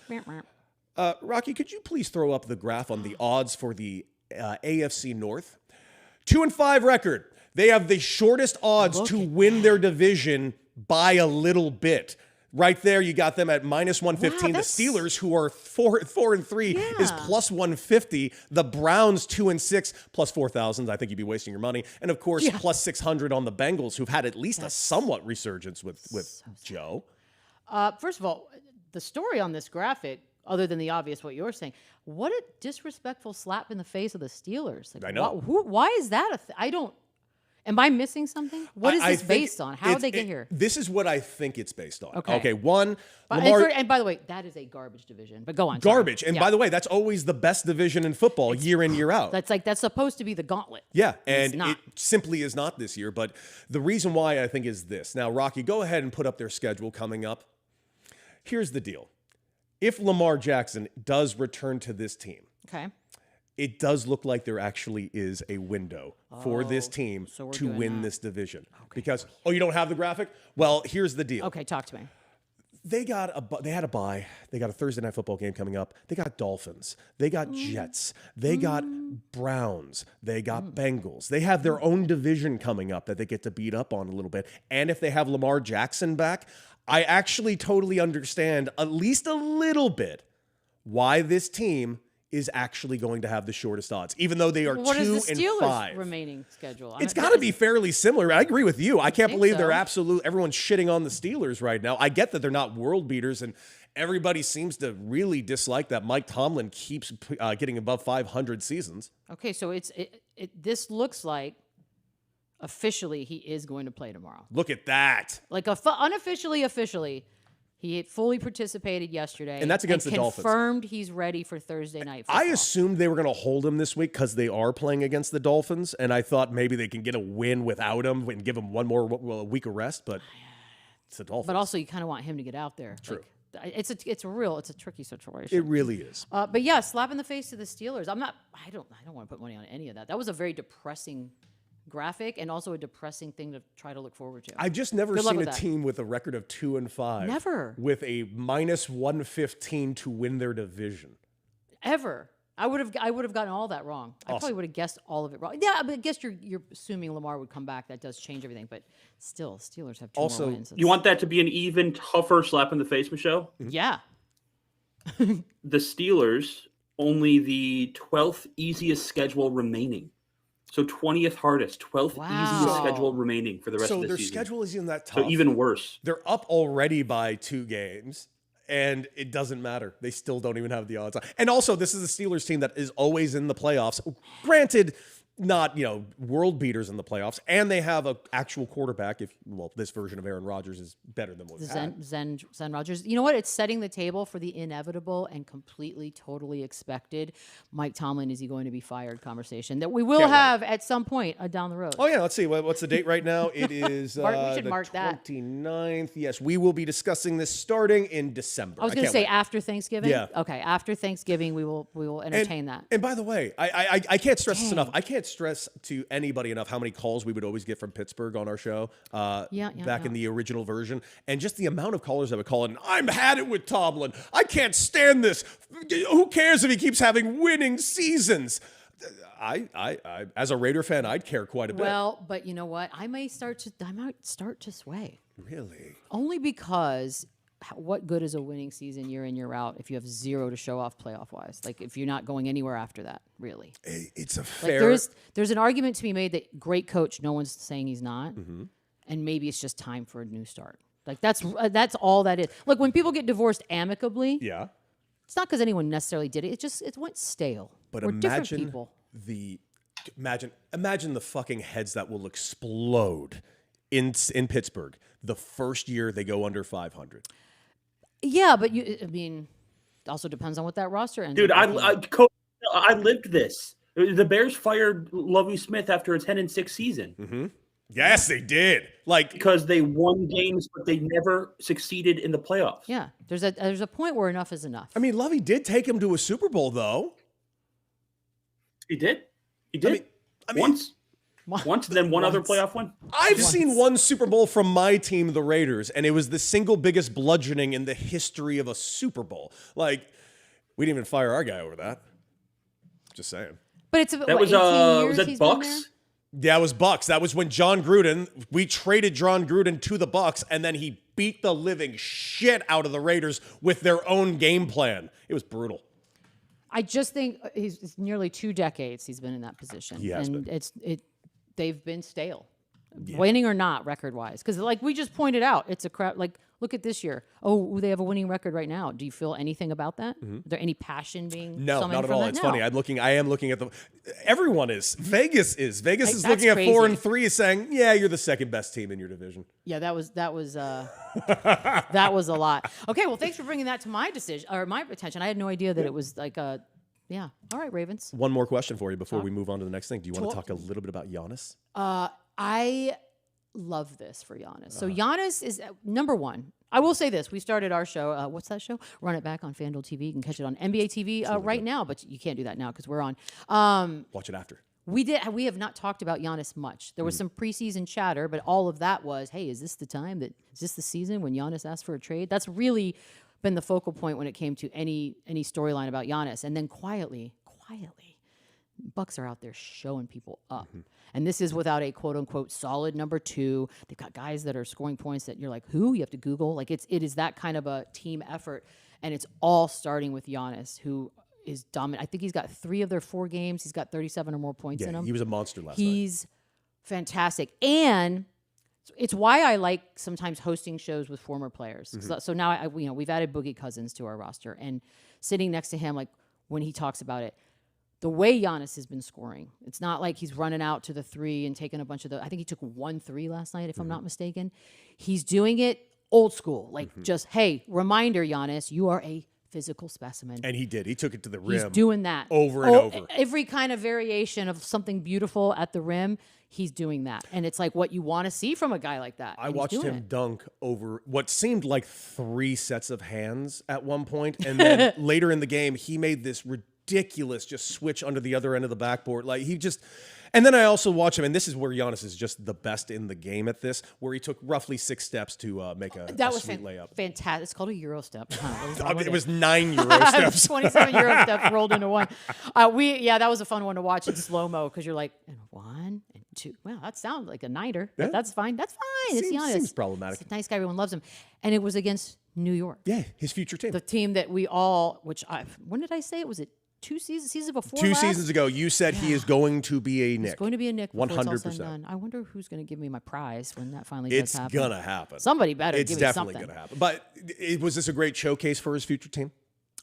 Rocky, could you please throw up the graph on the odds for the AFC North? 2-5 record. They have the shortest odds to win their division by a little bit. Right there, you got them at -115. The Steelers, who are 4-3, is +150. The Browns, 2-6, +4,000. I think you'd be wasting your money. And of course, +600 on the Bengals, who've had at least a somewhat resurgence with Joe. First of all, the story on this graphic, other than the obvious what you're saying, what a disrespectful slap in the face of the Steelers. Like, I know. Why is that I don't. Am I missing something? What is I this think based on? How did they get here? This is what I think it's based on. Okay. One, But- Lamar. and by the way, that is a garbage division. But go on. sorry. Garbage. And Yeah. by the way, that's always the best division in football year in, year out. That's supposed to be the gauntlet. Yeah, and not. it simply is not this year. But the reason why I think is this. Now, Rocky, go ahead and put up their schedule coming up. Here's the deal. If Lamar Jackson does return to this team, Okay. it does look like there actually is a window for this team so we're to doing win that. this division. Because, you don't have the graphic? Well, here's the deal. Okay, talk to me. They had a bye. They got a Thursday night football game coming up. They got Dolphins. They got Jets. They got Browns. They got Bengals. They have their own division coming up that they get to beat up on a little bit. And if they have Lamar Jackson back, I actually totally understand at least a little bit why this team is actually going to have the shortest odds, even though they are What 2 is the and Steelers' 5. remaining schedule? It's got to be fairly similar. I agree with you. I can't think believe they're so. everyone's shitting on the Steelers right now. I get that they're not world beaters, and everybody seems to really dislike that Mike Tomlin keeps getting above 500 seasons. Okay, so this looks like officially he is going to play tomorrow. Look at that. Like unofficially, officially, he had fully participated yesterday, And that's against the Dolphins. Confirmed he's ready for Thursday night football. I assumed they were going to hold him this week because they are playing against the Dolphins, and I thought maybe they can get a win without him and give him one more week of rest, but it's the Dolphins. But also, you kind of want him to get out there. True. Like, it's a tricky situation. It really is. But yeah, slap in the face to the Steelers. I don't want to put money on any of that. That was a very depressing graphic and also a depressing thing to try to look forward to. I've just never Good luck seen a with that. team with a record of 2 and 5. Never. With a minus 115 to win their division. Ever. I would have gotten all that wrong. I probably would have guessed all of it wrong. Yeah, but I guess you're assuming Lamar would come back. That does change everything. But still, Steelers have two Also, more wins. You want that to be an even tougher slap in the face, Michelle? Yeah. The Steelers only the 12th easiest schedule remaining. So 20th hardest, 12th Wow. easiest schedule remaining for the rest So of the their season. schedule isn't that tough. So even worse. They're up already by 2 games, and it doesn't matter. They still don't even have the odds on. And also, this is a Steelers team that is always in the playoffs. Granted, not, world beaters in the playoffs, and they have an actual quarterback. This version of Aaron Rodgers is better than what we had. Zen Rodgers. You know what? It's setting the table for the inevitable and completely, totally expected Mike Tomlin, is he going to be fired conversation that we will Can't wait. have at some point down the road. Oh, yeah. Let's see. What's the date right now? It is We should the mark that. 29th. Yes, we will be discussing this starting in December. I was going to can't say wait. after Thanksgiving. Yeah. Okay, after Thanksgiving, we will entertain that. And by the way, I can't stress this enough. I can't stress to anybody enough how many calls we would always get from Pittsburgh on our show back in the original version. And just the amount of callers that would call in, I'm had it with Tomlin. I can't stand this. Who cares if he keeps having winning seasons? I as a Raider fan, I'd care quite a bit. Well, but you know what? I might start to sway. Really? Only because what good is a winning season year in, year out if you have zero to show off playoff wise? Like if you're not going anywhere after that, really. It's a Like fair... there's an argument to be made that great coach, no one's saying he's not, and maybe it's just time for a new start. Like that's all that is. Look, when people get divorced amicably, Yeah. it's not because anyone necessarily did it. It went stale. But We're different imagine people. imagine the fucking heads that will explode in Pittsburgh the first year they go under 500. Yeah, but it also depends on what that roster ends. Dude, up looking like. I lived this. The Bears fired Lovie Smith after a 10-6 season Yes, they did. Like, because they won games, but they never succeeded in the playoffs. Yeah, there's a point where enough is enough. I mean, Lovey did take him to a Super Bowl, though. He did. He did. I mean, Once, and then one other Once. playoff win. I've seen one Super Bowl from my team, the Raiders, and it was the single biggest bludgeoning in the history of a Super Bowl. Like, we didn't even fire our guy over that. Just saying. But it's That was 18 years that he's been there? Bucks? Yeah, it was Bucks. That was when we traded John Gruden to the Bucks, and then he beat the living shit out of the Raiders with their own game plan. It was brutal. I just think it's nearly 2 decades he's been in that position. He has and been. They've been stale. Winning or not record-wise. Because like we just pointed out, it's a crap. Like Look at this year. Oh, they have a winning record right now. Do you feel anything about that? Is there any passion being No, summoned not at from all. that? It's No. funny. I am looking at the. Everyone is. Vegas is. Vegas is That's looking at 4 crazy. and 3, saying, "Yeah, you're the second best team in your division." Yeah, that was that was a lot. Okay, well, thanks for bringing that to my decision or my attention. I had no idea that it was like a. Yeah. All right, Ravens. One more question for you before we move on to the next thing. Do you want to talk a little bit about Giannis? I love this for Giannis. So Giannis is number one. I will say this. We started our show. What's that show? Run It Back on FanDuel TV. You can catch it on NBA TV right now, but you can't do that now because we're on. Watch it after. We have not talked about Giannis much. There was some preseason chatter, but all of that was, hey, is this the season when Giannis asked for a trade? That's really been the focal point when it came to any storyline about Giannis. And then quietly, Bucks are out there showing people up. And this is without a quote unquote solid number 2. They've got guys that are scoring points that you're like, who? You have to Google. Like it is that kind of a team effort. And it's all starting with Giannis, who is dominant. I think he's got 3 of their 4 games. He's got 37 or more points in Yeah, him. he was a monster last night. He's fantastic. And it's why I like sometimes hosting shows with former players. So now we've added Boogie Cousins to our roster, and sitting next to him, like when he talks about it, the way Giannis has been scoring, it's not like he's running out to the 3 and taking a bunch of I think he took 1 3 last night, if I'm not mistaken. He's doing it old school, like just, hey, reminder, Giannis, you are a physical specimen. And he did. He took it to the rim. He's doing that over and over. Every kind of variation of something beautiful at the rim, he's doing that. And it's like what you want to see from a guy like that. I and watched he's doing him it. dunk over what seemed like 3 sets of hands at one point, and then later in the game, he made this ridiculous just switch under the other end of the backboard. Like he just, and then I also watch him, and this is where Giannis is just the best in the game at this, where he took roughly 6 steps to make a sweet layup. Fantastic. It's called a Euro step. It was 9 Euro steps. 27 Euro steps rolled into one. That was a fun one to watch in slow-mo because you're like, and 1 and 2. Wow, that sounds like a niner. Yeah. That's fine. That's fine. It's Giannis. Seems problematic. He's a nice guy. Everyone loves him. And it was against New York. Yeah, his future team. The team that we all, when did I say it? Was it 2 seasons? Season before 2 last? seasons ago, you said he is going to be a Knick. He's going to be a Knick. 100%. Done. I wonder who's going to give me my prize when that finally It's does happen. gonna happen. Somebody better It's give me definitely something. gonna happen. But was this a great showcase for his future team?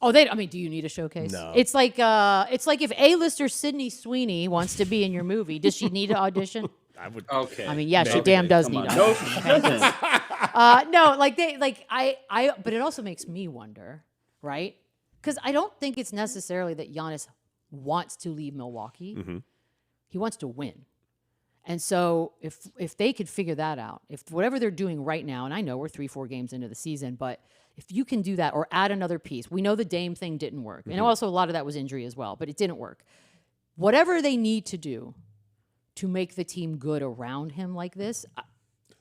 Oh, do you need a showcase? No. It's like if A-lister Sydney Sweeney wants to be in your movie, does she need to audition? I would. Okay. I mean, yeah, she Maybe. damn does Come need on. to No, audition. she doesn't. No, but it also makes me wonder, right? Because I don't think it's necessarily that Giannis wants to leave Milwaukee. He wants to win. And so if they could figure that out, if whatever they're doing right now, and I know we're 3-4 games into the season, but if you can do that or add another piece, we know the Dame thing didn't work. And also a lot of that was injury as well, but it didn't work. Whatever they need to do to make the team good around him like this,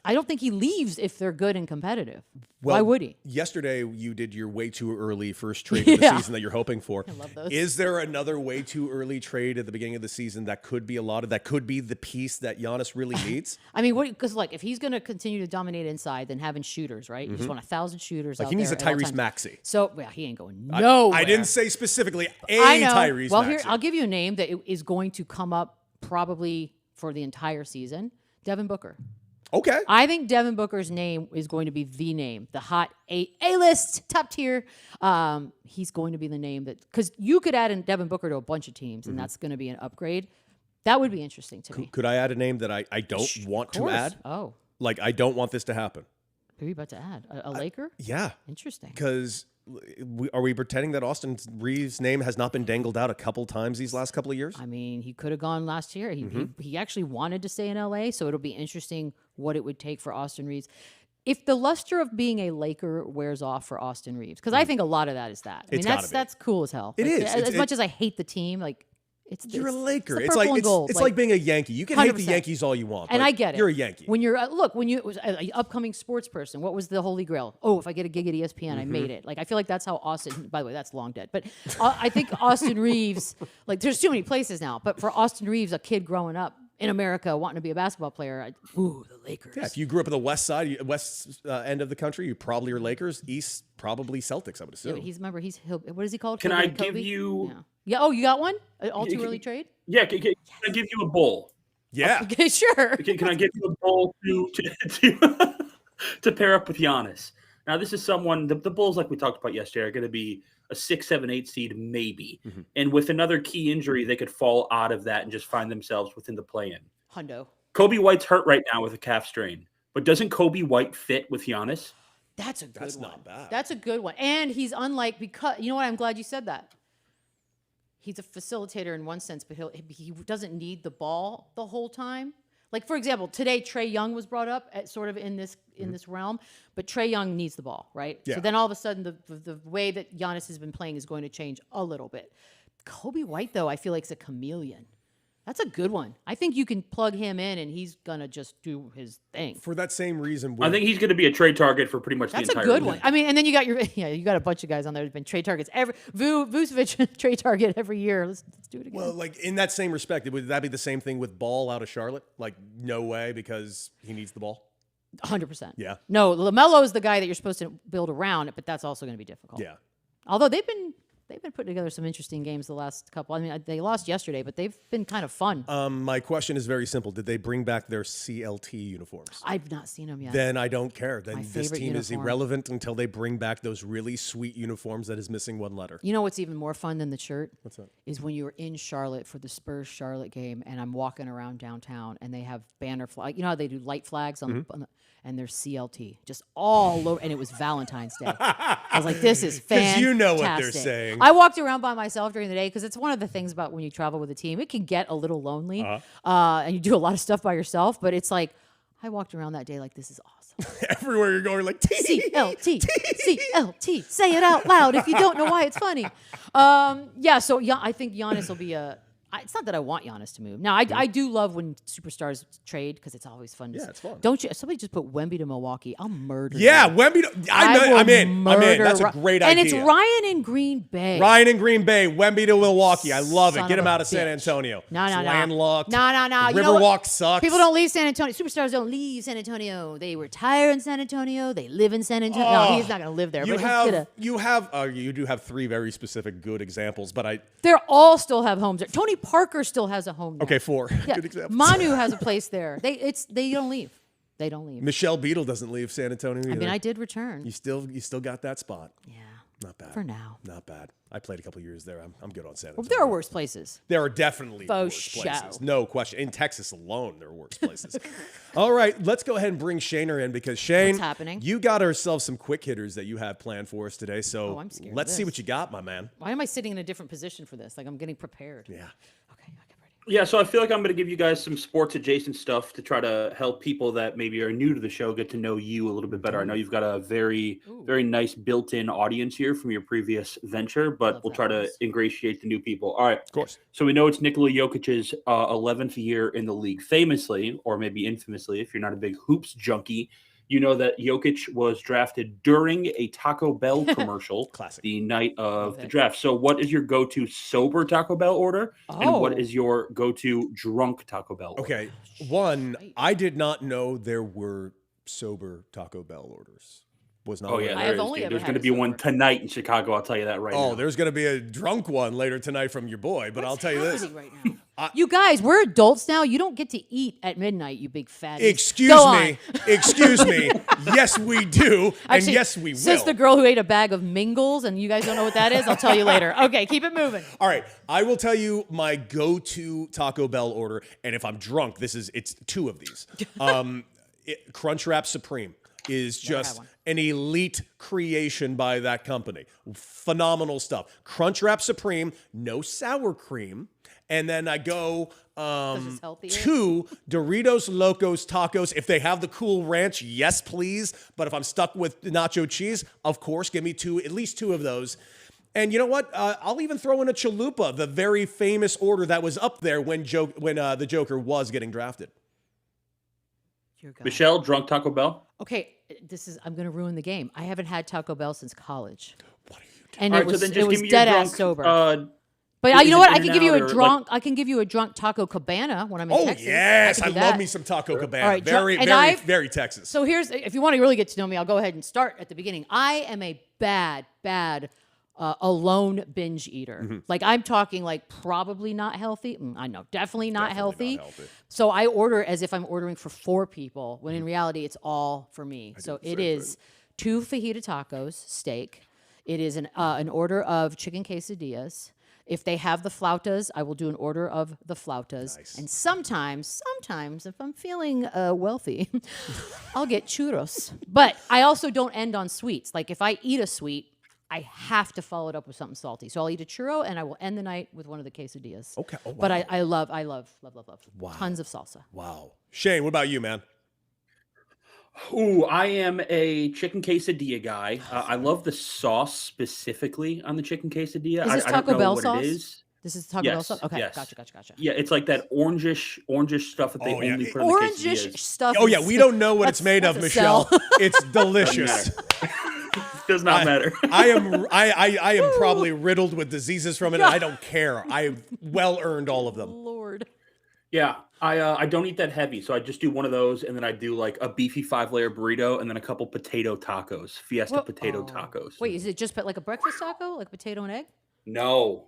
I don't think he leaves if they're good and competitive. Well, why would he? Yesterday, you did your way too early first trade of the season that you're hoping for. I love those. Is there another way too early trade at the beginning of the season that could be allotted, that could be the piece that Giannis really needs? I mean, because if he's going to continue to dominate inside, then having shooters, right? You just want 1,000 shooters out He needs a there at all Tyrese times. Maxey. So, he ain't going nowhere. I didn't say specifically I know. Tyrese Well, Maxey. here, I'll give you a name that is going to come up probably for the entire season. Devin Booker. Okay. I think Devin Booker's name is going to be the name, the hot A-list, top tier. He's going to be the name because you could add in Devin Booker to a bunch of teams, and that's going to be an upgrade. That would be interesting to me. Could I add a name that I don't want to add? Oh, Like, I don't want this to happen. who are you about to add? A Laker? Yeah. Interesting. Because are we pretending that Austin Reeves' name has not been dangled out a couple times these last couple of years? I mean, he could have gone last year. He actually wanted to stay in LA, so it'll be interesting what it would take for Austin Reeves. If the luster of being a Laker wears off for Austin Reeves, because I think a lot of that is that. I mean, It's gotta be. that's cool as hell. It is. As much as I hate the team, You're a Laker. It's It's the like purple and gold. it's like being a Yankee. You can hate the 100%. Yankees all you want, And but I get it. You're a Yankee. When you're when you was an upcoming sports person, what was the holy grail? Oh, if I get a gig at ESPN, I made it. Like I feel like that's how Austin. By the way, that's long dead. But I think Austin Reeves. Like there's too many places now. But for Austin Reeves, a kid growing up in America wanting to be a basketball player, the Lakers. Yeah, if you grew up in the west end of the country, you probably are Lakers. East, probably Celtics, I would assume. Yeah, but he's what is he called? Can Kobe I and Kobe? give you? Yeah. Oh, you got one? All too early trade? Yeah. Can I give you a bowl? Yeah. Okay, sure. Can I give you a bowl to pair up with Giannis? Now, this is someone, the Bulls, like we talked about yesterday, are going to be a 6, 7, 8 seed, maybe. And with another key injury, they could fall out of that and just find themselves within the play-in. Hundo. Kobe White's hurt right now with a calf strain. But doesn't Kobe White fit with Giannis? That's a good one. That's not bad. That's a good one. And he's unlike, because, you know what? I'm glad you said that. He's a facilitator in one sense, but he doesn't need the ball the whole time. Like, for example, today Trae Young was brought up at sort of in this realm, but Trae Young needs the ball, right? Yeah. So then all of a sudden the way that Giannis has been playing is going to change a little bit. Kobe White, though, I feel like is a chameleon. That's a good one. I think you can plug him in and he's going to just do his thing. For that same reason. I think he's going to be a trade target for pretty much That's the entire a good league. one. I mean, and then you got you got a bunch of guys on there who've been trade targets. Vucevic trade target every year. Let's do it again. Well, like in that same respect, would that be the same thing with Ball out of Charlotte? Like, no way, because he needs the ball? 100%. Yeah. No, LaMelo is the guy that you're supposed to build around, but that's also going to be difficult. Yeah. Although they've been putting together some interesting games the last couple. I mean, they lost yesterday, but they've been kind of fun. My question is very simple. Did they bring back their CLT uniforms? I've not seen them yet. Then I don't care. Then My this favorite team is uniform. irrelevant until they bring back those really sweet uniforms that is missing one letter. You know what's even more fun than the shirt? What's that? Is when you were in Charlotte for the Spurs-Charlotte game, and I'm walking around downtown, and they have banner flag. You know how they do light flags on the and there's CLT just all over, and it was Valentine's Day. I was like, this is 'Cause fantastic. you know what they're saying. I walked around by myself during the day because it's one of the things about when you travel with a team. It can get a little lonely, and you do a lot of stuff by yourself, but it's like, I walked around that day like, this is awesome. Everywhere you're going, like, CLT, CLT. Say it out loud if you don't know why it's funny. I think Giannis will be it's not that I want Giannis to move. Now, I do love when superstars trade because it's always fun. Yeah, it's fun. Don't you? Somebody just put Wemby to Milwaukee. I'll murder. Yeah, you. Wemby. I'm in. That's a great and idea. it's Ryan in Green Bay. Ryan in Green Bay, Wemby to Milwaukee. I love Son it. Get of him a out of San bitch. Antonio. No. It's landlocked. No. Riverwalk sucks. People don't leave San Antonio. Superstars don't leave San Antonio. They retire in San Antonio. They live in San Antonio. No, he's not going to live there. You but you do have three very specific good examples, but they all still have homes there. Tony Parker still has a home there. okay, four Yeah. good examples. Manu has a place there. They don't leave. They don't leave. Michelle Beadle doesn't leave San Antonio either. I mean, I did return. You still got that spot. Yeah. Not bad. For now. Not bad. I played a couple years there. I'm good on San Well, Antonio. there are worse places. There are definitely Faux worse show. places. No question. In Texas alone, there are worse places. All right, let's go ahead and bring Shaner in because Shane, What's happening? you got ourselves some quick hitters that you have planned for us today. So I'm scared of let's see this. what you got, my man. Why am I sitting in a different position for this? Like I'm getting prepared. Yeah. Okay, I'll get ready. Yeah, so I feel like I'm going to give you guys some sports adjacent stuff to try to help people that maybe are new to the show get to know you a little bit better. I know you've got a very nice built-in audience here from your previous venture, but Love we'll that try to voice. ingratiate the new people. All right. Of course. So we know it's Nikola Jokic's 11th year in the league. Famously, or maybe infamously, if you're not a big hoops junkie, you know that Jokic was drafted during a Taco Bell commercial Classic. the night of Love the it. draft. So what is your go-to sober Taco Bell order? And what Oh. is your go-to drunk Taco Bell order? Okay. One, I did not know there were sober Taco Bell orders. Was not Oh, aware. yeah, I there have is, only dude. ever There's had going to a be one sober. tonight in Chicago. I'll tell you that right now. Oh, there's going to be a drunk one later tonight from your boy, but I'll tell you this. Happening right now? You guys, we're adults now. You don't get to eat at midnight, you big fatty. Excuse Go me. on. Excuse me. Yes, we do. And Actually, yes, we will. Says the girl who ate a bag of Mingles, and you guys don't know what that is. I'll tell you later. Okay, keep it moving. All right, I will tell you my go-to Taco Bell order, and if I'm drunk, it's two of these. Crunchwrap Supreme is just one. an elite creation by that company. Phenomenal stuff. Crunchwrap Supreme, no sour cream, and then I go it's healthier. 2 Doritos Locos Tacos. If they have the cool ranch, yes, please. But if I'm stuck with nacho cheese, of course, give me at least two of those. And you know what? I'll even throw in a chalupa, the very famous order that was up there when the Joker was getting drafted. Dear God. Michelle, drunk Taco Bell. Okay, I'm going to ruin the game. I haven't had Taco Bell since college. What are you doing? And All it right, was, so then it just was give me your dead drunk. ass sober. Is But you know it what? I can give you In-N-Out a or, drunk. I can give you a drunk Taco Cabana when I'm in Oh, Texas. yes. I can do love that. me some Taco Cabana. All right, very, and very, I've- very Texas. So if you want to really get to know me, I'll go ahead and start at the beginning. I am a bad alone binge eater. Mm-hmm. Like I'm talking like probably not healthy. I know, definitely not Definitely healthy. not healthy. So I order as if I'm ordering for 4 people, when in reality it's all for me. So it is 2 fajita tacos, steak. It is an order of chicken quesadillas. If they have the flautas, I will do an order of the flautas. Nice. And sometimes, if I'm feeling wealthy, I'll get churros. But I also don't end on sweets. Like if I eat a sweet, I have to follow it up with something salty. So I'll eat a churro and I will end the night with one of the quesadillas. Okay. Oh, wow. But I love. Wow. Tons of salsa. Wow. Shane, what about you, man? Ooh, I am a chicken quesadilla guy. I love the sauce specifically on the chicken quesadilla. Is this I don't Taco know Bell what sauce? it is. This is Taco Bell Yes, sauce? Okay, yes. gotcha. Yeah, it's like that orangish stuff that they Oh, yeah. only put in the Orangish quesadillas. stuff. Oh, yeah. is- We don't know what it's made of, that's a Michelle. sell. It's delicious. Does not matter. I am probably riddled with diseases from it. And I don't care. I well earned all of them. Lord. Yeah, I don't eat that heavy, so I just do one of those, and then I do like a beefy 5-layer burrito, and then a couple potato tacos, Fiesta potato tacos. Wait, is it just like a breakfast taco, like potato and egg? No,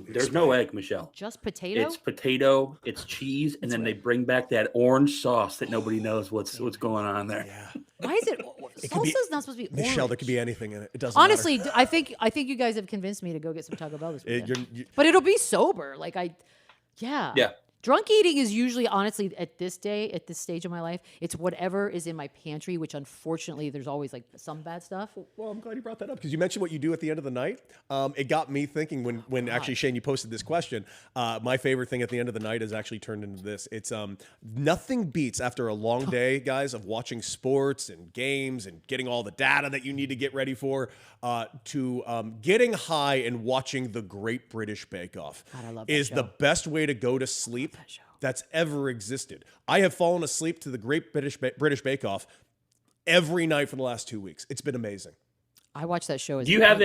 there's no egg, Michelle. Just potato? It's potato, it's cheese, and then they bring back that orange sauce that nobody knows what's going on there. Yeah. Why is it? could be- Salsa's not supposed to be Michelle, orange. there could be anything in it. It doesn't Honestly, matter. I think you guys have convinced me to go get some Taco Bell this weekend. You- But it'll be sober. Yeah. Yeah. Drunk eating is usually, honestly, at this stage of my life, it's whatever is in my pantry, which unfortunately there's always like some bad stuff. Well, I'm glad you brought that up because you mentioned what you do at the end of the night. It got me thinking when actually, Shane, you posted this question. My favorite thing at the end of the night has actually turned into this. It's nothing beats after a long day, guys, of watching sports and games and getting all the data that you need to get ready for, to getting high and watching the Great British Bake Off. God, I love that is show. the best way to go to sleep that's ever existed. I have fallen asleep to the Great British Bake Off every night for the last 2 weeks. It's been amazing. I watch that show. Do you have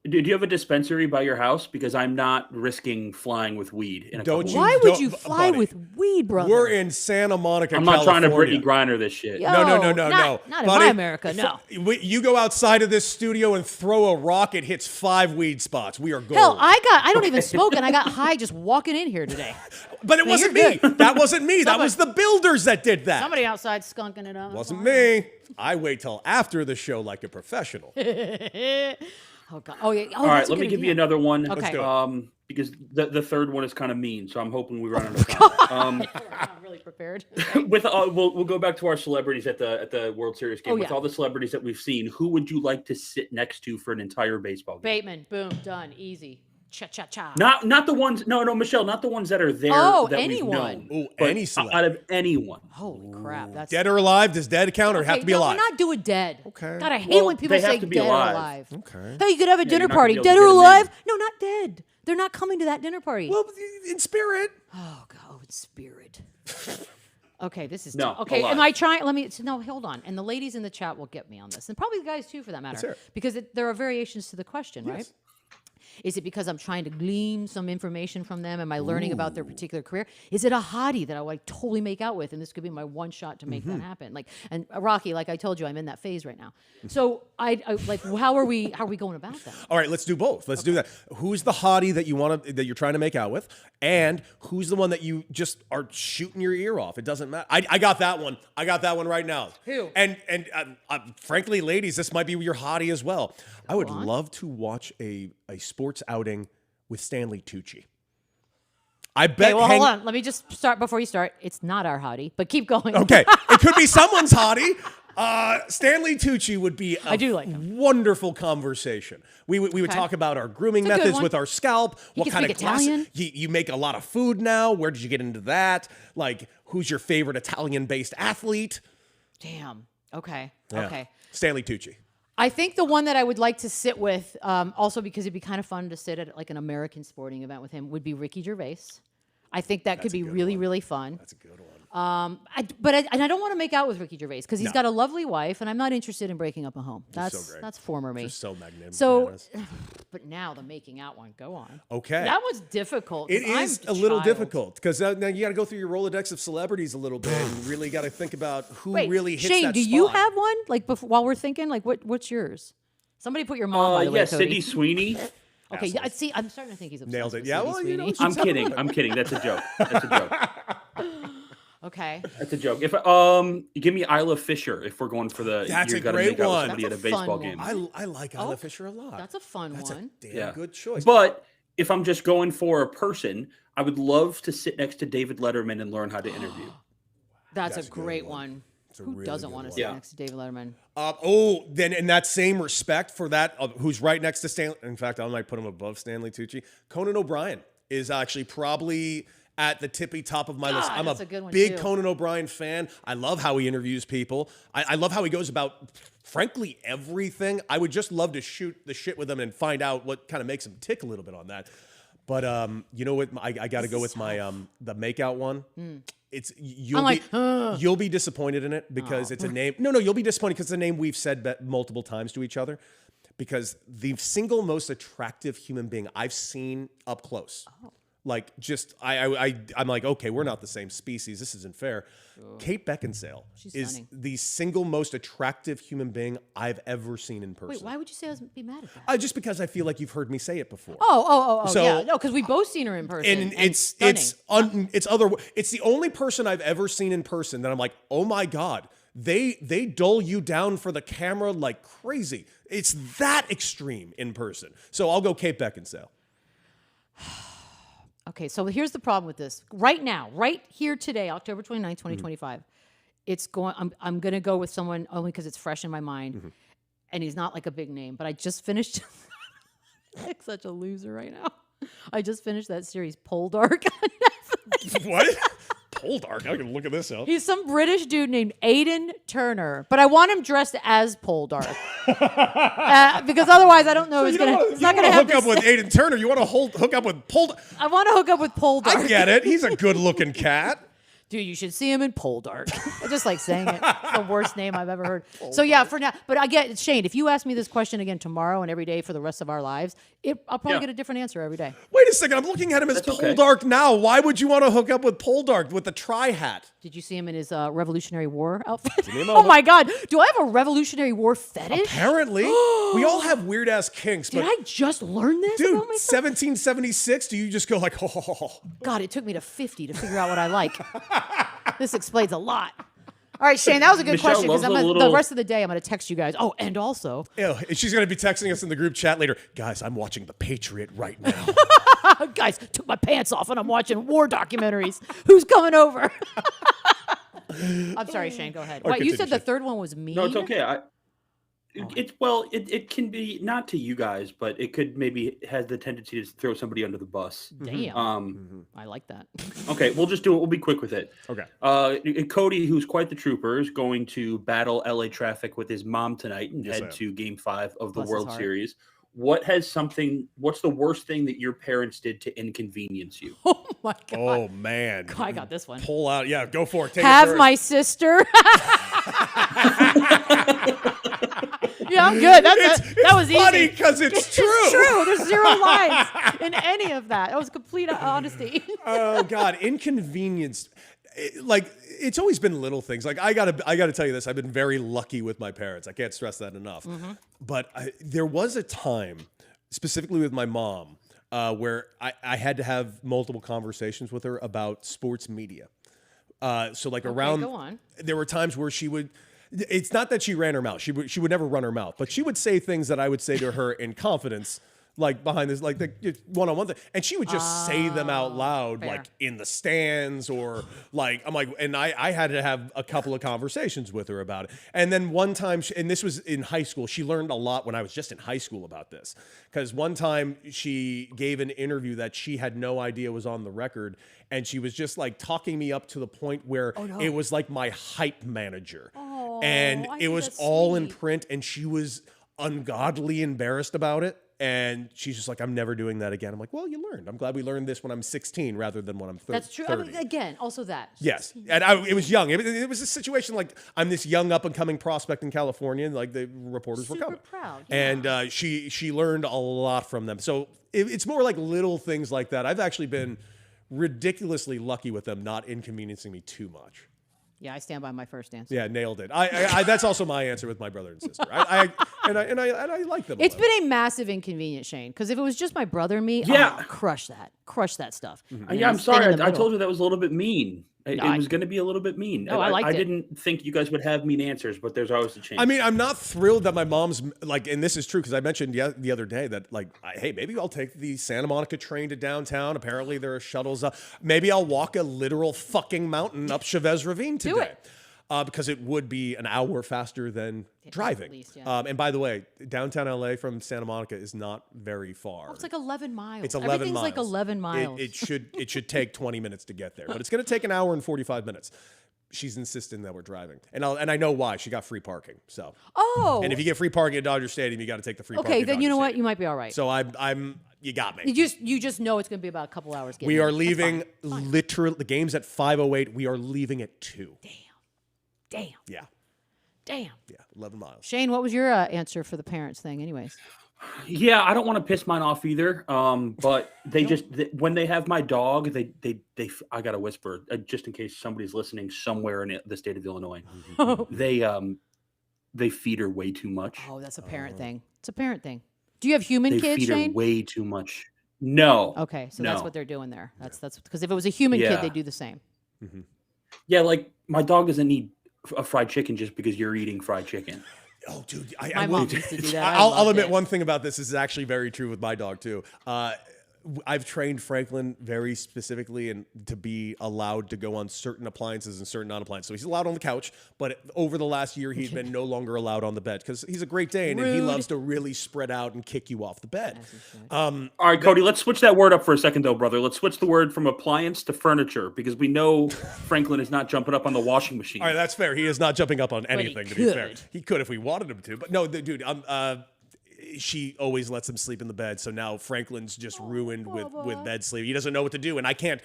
do you have a dispensary by your house? Because I'm not risking flying with weed in a Don't couple you- Why weeks. would you Don't- fly buddy. with weed, brother? We're in Santa Monica, I'm not trying to Brittany California. Griner this shit. Yeah. No. Not in Buddy, my America, no. You go outside of this studio and throw a rock, it hits 5 weed spots. We are gold. Hell, I don't even smoke, and I got high just walking in here today. But it No, wasn't you're me. good. That wasn't me. That was the builders that did that. Somebody outside skunking it up. Wasn't me. I wait till after the show like a professional. Oh God. Oh yeah. Oh, All right, that's a let me good give you idea. another one. Okay. Let's do it. Because the third one is kind of mean, so I'm hoping we run out of time. I'm not really prepared. With we'll go back to our celebrities at the World Series game. Oh, With yeah. all the celebrities that we've seen, who would you like to sit next to for an entire baseball game? Bateman, boom, done, easy. Cha cha cha. Not the ones. No, Michelle. Not the ones that are there. Oh, that anyone. We've known, Ooh, but any celeb. out of anyone. Holy crap! That's Dead or alive? Does dead count or have to be no, alive? We're not doing dead. Okay. God, I hate Well, when people they have say to be dead alive. or alive. Okay. Hey, you could have a dinner you're not party. gonna be able Dead to or get 'em alive? in. No, not dead. They're not coming to that dinner party. Well, in spirit. Oh God, oh, it's spirit. Okay, this is No, okay. alive. Am I trying? No, hold on. And the ladies in the chat will get me on this, and probably the guys too, for that matter, hear it. because there are variations to the question, right? Is it because I'm trying to glean some information from them? Am I learning about their particular career? Is it a hottie that I like totally make out with, and this could be my one shot to make that happen? Like, and Rocky, like I told you, I'm in that phase right now. So I like, how are we going about that? All right, let's do both. Let's do that. Who's the hottie that you're trying to make out with, and who's the one that you just are shooting your ear off? It doesn't matter. I got that one. I got that one right now. Who? And frankly, ladies, this might be your hottie as well. I would love to watch a sports outing with Stanley Tucci. I bet. Okay, well, hold on. Let me just start before you start. It's not our hottie, but keep going. Okay, it could be someone's hottie. Stanley Tucci would be I do like him. wonderful conversation. We would Okay. talk about our grooming It's a good methods one. with our scalp. What can kind of speak Italian. You make a lot of food now. Where did you get into that? Like, who's your favorite Italian-based athlete? Damn. Okay. Yeah. Okay. Stanley Tucci. I think the one that I would like to sit with, also because it'd be kind of fun to sit at like an American sporting event with him, would be Ricky Gervais. I think that could be really, really fun. That's a good one. But I don't want to make out with Ricky Gervais because he's got a lovely wife, and I'm not interested in breaking up a home. so great. That's former me. Just so magnanimous. So, but now the making out one, go on. Okay. That was difficult. 'cause It is I'm a little child. difficult because now you got to go through your Rolodex of celebrities a little bit and really got to think about who Wait, really hits Shane, that do you spot. have one? Like while we're thinking, like what's yours? Somebody put your mom by the way, Yeah, Cody. Sydney Sweeney. Okay, yeah, see, I'm starting to think he's obsessed Nailed it. with Yeah, Sydney well, you know, Sweeney. I'm kidding. I'm kidding. That's a joke. That's a joke. Okay. That's a joke. If give me Isla Fisher if we're going for the That's you a gotta great make out with one. somebody That's at a a fun baseball one. game. I like Isla Fisher a lot. That's a fun That's one. a damn good choice. But if I'm just going for a person, I would love to sit next to David Letterman and learn how to interview. That's That's a a good great one. one. It's a Who really doesn't good want to one. sit Yeah. next to David Letterman? Then in that same respect for that, who's right next to Stanley? In fact, I might put him above Stanley Tucci. Conan O'Brien is actually probably at the tippy top of my list. I'm that's a a good one, big too. Conan O'Brien fan. I love how he interviews people. I love how he goes about, frankly, everything. I would just love to shoot the shit with him and find out what kind of makes him tick a little bit on that. But you know what? I got to go with my the makeout one. It's you'll be disappointed in it because it's a name. No, you'll be disappointed because it's a name we've said multiple times to each other. Because the single most attractive human being I've seen up close, like just I'm like, okay, we're not the same species. This isn't fair. Kate Beckinsale is stunning. the single most attractive human being I've ever seen in person. Wait, why would you say I was be mad at that? Just because I feel like you've heard me say it before. So, yeah. No, because we've both seen her in person. And and it's the only person I've ever seen in person that I'm like, oh my God, they dull you down for the camera like crazy. It's that extreme in person. So I'll go Kate Beckinsale. Okay, so here's the problem with this. Right now, right here today, October 29th, 2025, it's going. I'm going to go with someone only because it's fresh in my mind, and he's not like a big name. But I just finished. Like such a loser right now. I just finished that series, Poldark. What? Poldark? I can look at this up. He's some British dude named Aidan Turner, but I want him dressed as Poldark because otherwise I don't know. He's not going to hook up with Aidan Turner. You want to hook up with Poldark? I want to hook up with Poldark. I get it. He's a good-looking cat. Dude, you should see him in Poldark. I just like saying it. It's the worst name I've ever heard. So yeah, for now. But I get Shane. If you ask me this question again tomorrow and every day for the rest of our lives, I'll probably get a different answer every day. Wait a second. I'm looking at him as Poldark now. Why would you want to hook up with Poldark with the tri-hat? Did you see him in his Revolutionary War outfit? Oh my God. Do I have a Revolutionary War fetish? Apparently. We all have weird-ass kinks. Did I just learn this Dude, about myself? 1776, do you just go like, oh. God, it took me to 50 to figure out what I like. This explains a lot. All right, Shane, that was a good Michelle question because loves the rest of the day I'm going to text you guys. Oh, and also. Ew, she's going to be texting us in the group chat later. Guys, I'm watching The Patriot right now. Guys, took my pants off and I'm watching war documentaries. Who's coming over? I'm sorry, Shane. Go ahead. Wait, you said the third one was mean? No, it's okay. It can be not to you guys, but it could maybe has the tendency to throw somebody under the bus. Damn. I like that. Okay, we'll just do it. We'll be quick with it. Okay. Cody, who's quite the trooper, is going to battle LA traffic with his mom tonight and head to Game 5 of the Bless his World heart. Series. What's the worst thing that your parents did to inconvenience you? Oh my God. Oh, man. I got this one. Pull out. Yeah, go for it. Take Have it first. my sister. Yeah, I'm good. That was funny easy. because it's true. It's true. There's zero lines in any of that. That was complete honesty. Oh God, inconvenience. Like it's always been little things. Like I gotta tell you this. I've been very lucky with my parents. I can't stress that enough. But there was a time, specifically with my mom, where I had to have multiple conversations with her about sports media. So like around, go on. There were times where she would. It's not that she ran her mouth. She would never run her mouth, but she would say things that I would say to her in confidence, like behind this, like the one-on-one thing, and she would just say them out loud, fair. like in the stands or like I'm like, and I had to have a couple of conversations with her about it. And then one time, and this was in high school, she learned a lot when I was just in high school about this, because one time she gave an interview that she had no idea was on the record, and she was just like talking me up to the point where it was like my hype manager. And I it think was that's all in sweet. print, and she was ungodly embarrassed about it. And she's just like, I'm never doing that again. I'm like, well, you learned. I'm glad we learned this when I'm 16 rather than when I'm 30. That's true. I mean, again, also that. Yes. And it was young. It was a situation like I'm this young up-and-coming prospect in California, and like the reporters were Super coming. proud. Yeah. And she learned a lot from them. So it's more like little things like that. I've actually been ridiculously lucky with them not inconveniencing me too much. Yeah, I stand by my first answer. Yeah, nailed it. I that's also my answer with my brother and sister. I like them. It's been a massive inconvenience, Shane, because if it was just my brother and me, Yeah. crush that stuff. Yeah, I'm sorry. I told you that was a little bit mean. It was going to be a little bit mean. No, I liked it. didn't think you guys would have mean answers, but there's always a chance. I mean, I'm not thrilled that my mom's like, and this is true because I mentioned the other day that like, hey, maybe I'll take the Santa Monica train to downtown. Apparently there are shuttles. Maybe I'll walk a literal fucking mountain up Chavez Ravine today. Do it. Because it would be an hour faster than driving. At least, yeah. And by the way, downtown LA from Santa Monica is not very far. Oh, it's like 11 miles. It's 11 Everything's miles. like 11 miles. It should take 20 minutes to get there, but it's going to take an hour and 45 minutes. She's insisting that we're driving, and I know why. She got free parking. So and if you get free parking at Dodger Stadium, you got to take the free parking. Okay, then you know what? Stadium. You might be all right. So I'm you got me. You just know it's going to be about a couple hours. We are there. leaving literally. The game's at 5:08. We are leaving at 2. Damn. Yeah. 11 miles. Shane, what was your answer for the parents thing, anyways? Yeah, I don't want to piss mine off either. But they when they have my dog, they I gotta whisper just in case somebody's listening somewhere in the state of Illinois. They feed her way too much. Oh, that's a parent thing. It's a parent thing. Do you have human They kids, feed her Shane? way too much. No. Okay, so no. that's what they're doing there. That's because if it was a human kid, Yeah. they'd do the same. Yeah, like my dog doesn't need a fried chicken just because you're eating fried chicken. Oh, dude, My mom used to do that. I'll admit one thing about this. This is actually very true with my dog too. I've trained Franklin very specifically and to be allowed to go on certain appliances and certain non-appliances. So he's allowed on the couch, but over the last year, he's been no longer allowed on the bed because he's a Great Dane and he loves to really spread out and kick you off the bed. All right, Cody, let's switch that word up for a second, though, brother. Let's switch the word from appliance to furniture because we know Franklin is not jumping up on the washing machine. All right, that's fair. He is not jumping up on anything, to be fair. could. He could if we wanted him to, but no, dude, she always lets him sleep in the bed. So now Franklin's just ruined with bed sleep. He doesn't know what to do, and I can't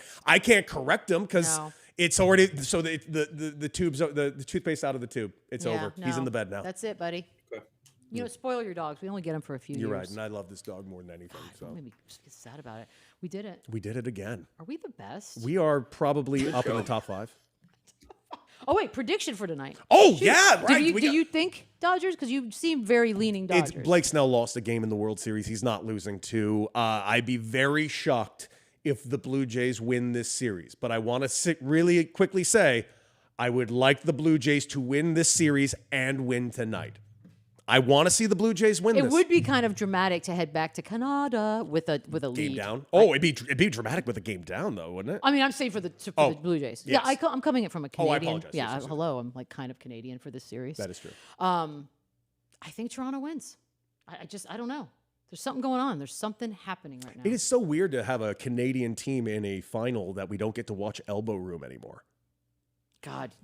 correct him because it's already so the tubes the toothpaste out of the tube. It's over. He's in the bed now. That's it, buddy. Okay. You know, spoil your dogs. We only get them for a few You're years. right, and I love this dog more than anything. So Don't make me sad about it. We did it. we did it again. Are we the best? We are probably up in the top 5. Oh wait, prediction for tonight. Oh yeah, right. Do you think Dodgers? Because you seem very leaning Dodgers. Blake Snell lost a game in the World Series. He's not losing to. I'd be very shocked if the Blue Jays win this series. But I want to really quickly say I would like the Blue Jays to win this series and win tonight. I want to see the Blue Jays win this. It would be kind of dramatic to head back to Canada with a lead. Game down. Oh, it'd be dramatic with a game down, though, wouldn't it? I mean, I'm saying for the Blue Jays. Yes. Yeah, I'm coming in from a Canadian. I apologize. Yeah, Yes. hello. I'm like kind of Canadian for this series. That is true. I think Toronto wins. I don't know. There's something going on. There's something happening right now. It is so weird to have a Canadian team in a final that we don't get to watch Elbow Room anymore. God,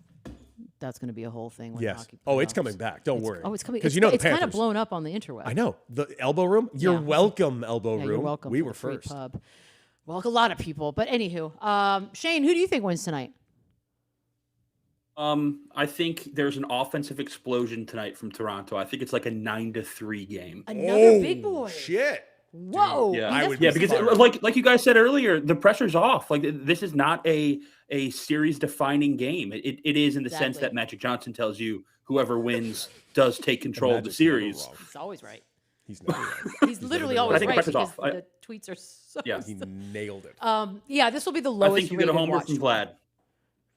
that's going to be a whole thing. When Yes. hockey Oh, it's playoffs. coming back. Don't worry. Oh, it's coming. Because you know the it's kind of Panthers. blown up on the interweb. I know. The Elbow Room? You're welcome, Elbow Room. You're welcome. We for were the free first. Pub. Well, a lot of people. But anywho, Shane, who do you think wins tonight? I think there's an offensive explosion tonight from Toronto. I think it's like a 9-3 game. Another big boy. Shit. Whoa. Yeah, I mean, because like you guys said earlier, the pressure's off. Like this is not a series defining game. It is in the sense that Magic Johnson tells you whoever wins does take control of the series. He's always right. He's never right. He's literally always I think right the pressure's because off. the tweets are so. Yeah. He nailed it. Yeah, this will be the I lowest. think you get a rated homer watch from one. Vlad.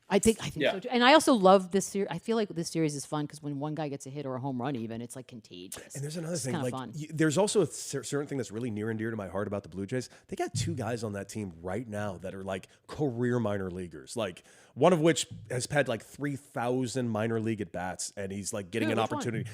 I think Yeah. so too. And I also love this series. I feel like this series is fun because when one guy gets a hit or a home run, even it's like contagious. And there's another It's thing, kinda like fun. there's also a certain thing that's really near and dear to my heart about the Blue Jays. They got 2 guys on that team right now that are like career minor leaguers. Like one of which has had like 3,000 minor league at bats, and he's like getting an which one? opportunity.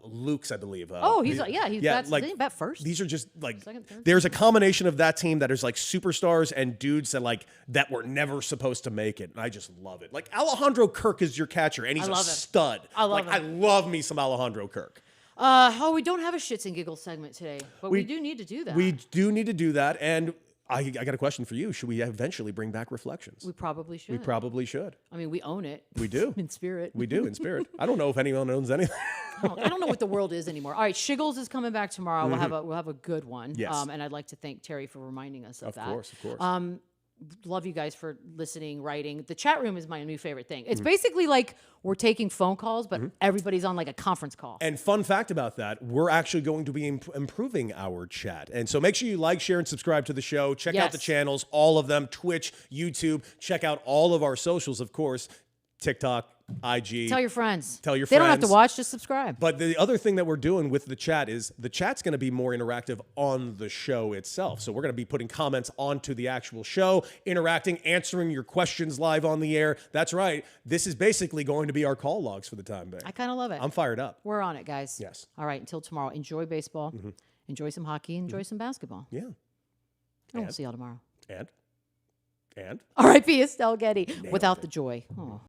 Luke's, I believe. He's bats, like didn't he bat first? These are just like Second, third? there's a combination of that team that is like superstars and dudes that were never supposed to make it, and I just love it. Like Alejandro Kirk is your catcher, and he's a love him. stud. I love him. I love me some Alejandro Kirk. We don't have a shits and giggles segment today, but we do need to do that. We do need to do that, and I got a question for you. Should we eventually bring back Reflections? We probably should. We probably should. I mean, we own it. We do. in spirit. We do in spirit. I don't know if anyone owns anything. I don't know what the world is anymore. All right, Shiggles is coming back tomorrow. We'll have a good one. Yes. And I'd like to thank Terry for reminding us of that. Of course. love you guys for listening, writing. The chat room is my new favorite thing. It's basically like we're taking phone calls, but everybody's on like a conference call. And fun fact about that, we're actually going to be improving our chat. And so make sure you like, share, and subscribe to the show. Check out the channels, all of them, Twitch, YouTube. Check out all of our socials, of course, TikTok, IG. Tell your friends. Tell your They friends. don't have to watch, just subscribe. But the other thing that we're doing with the chat is the chat's going to be more interactive on the show itself. So we're going to be putting comments onto the actual show, interacting, answering your questions live on the air. That's right. This is basically going to be our call logs for the time being. I kind of love it. I'm fired up. We're on it, guys. Yes. All right. Until tomorrow, enjoy baseball, enjoy some hockey, enjoy some basketball. Yeah. And we'll see y'all tomorrow. And? R.I.P. Estelle Getty. Without the joy. Oh.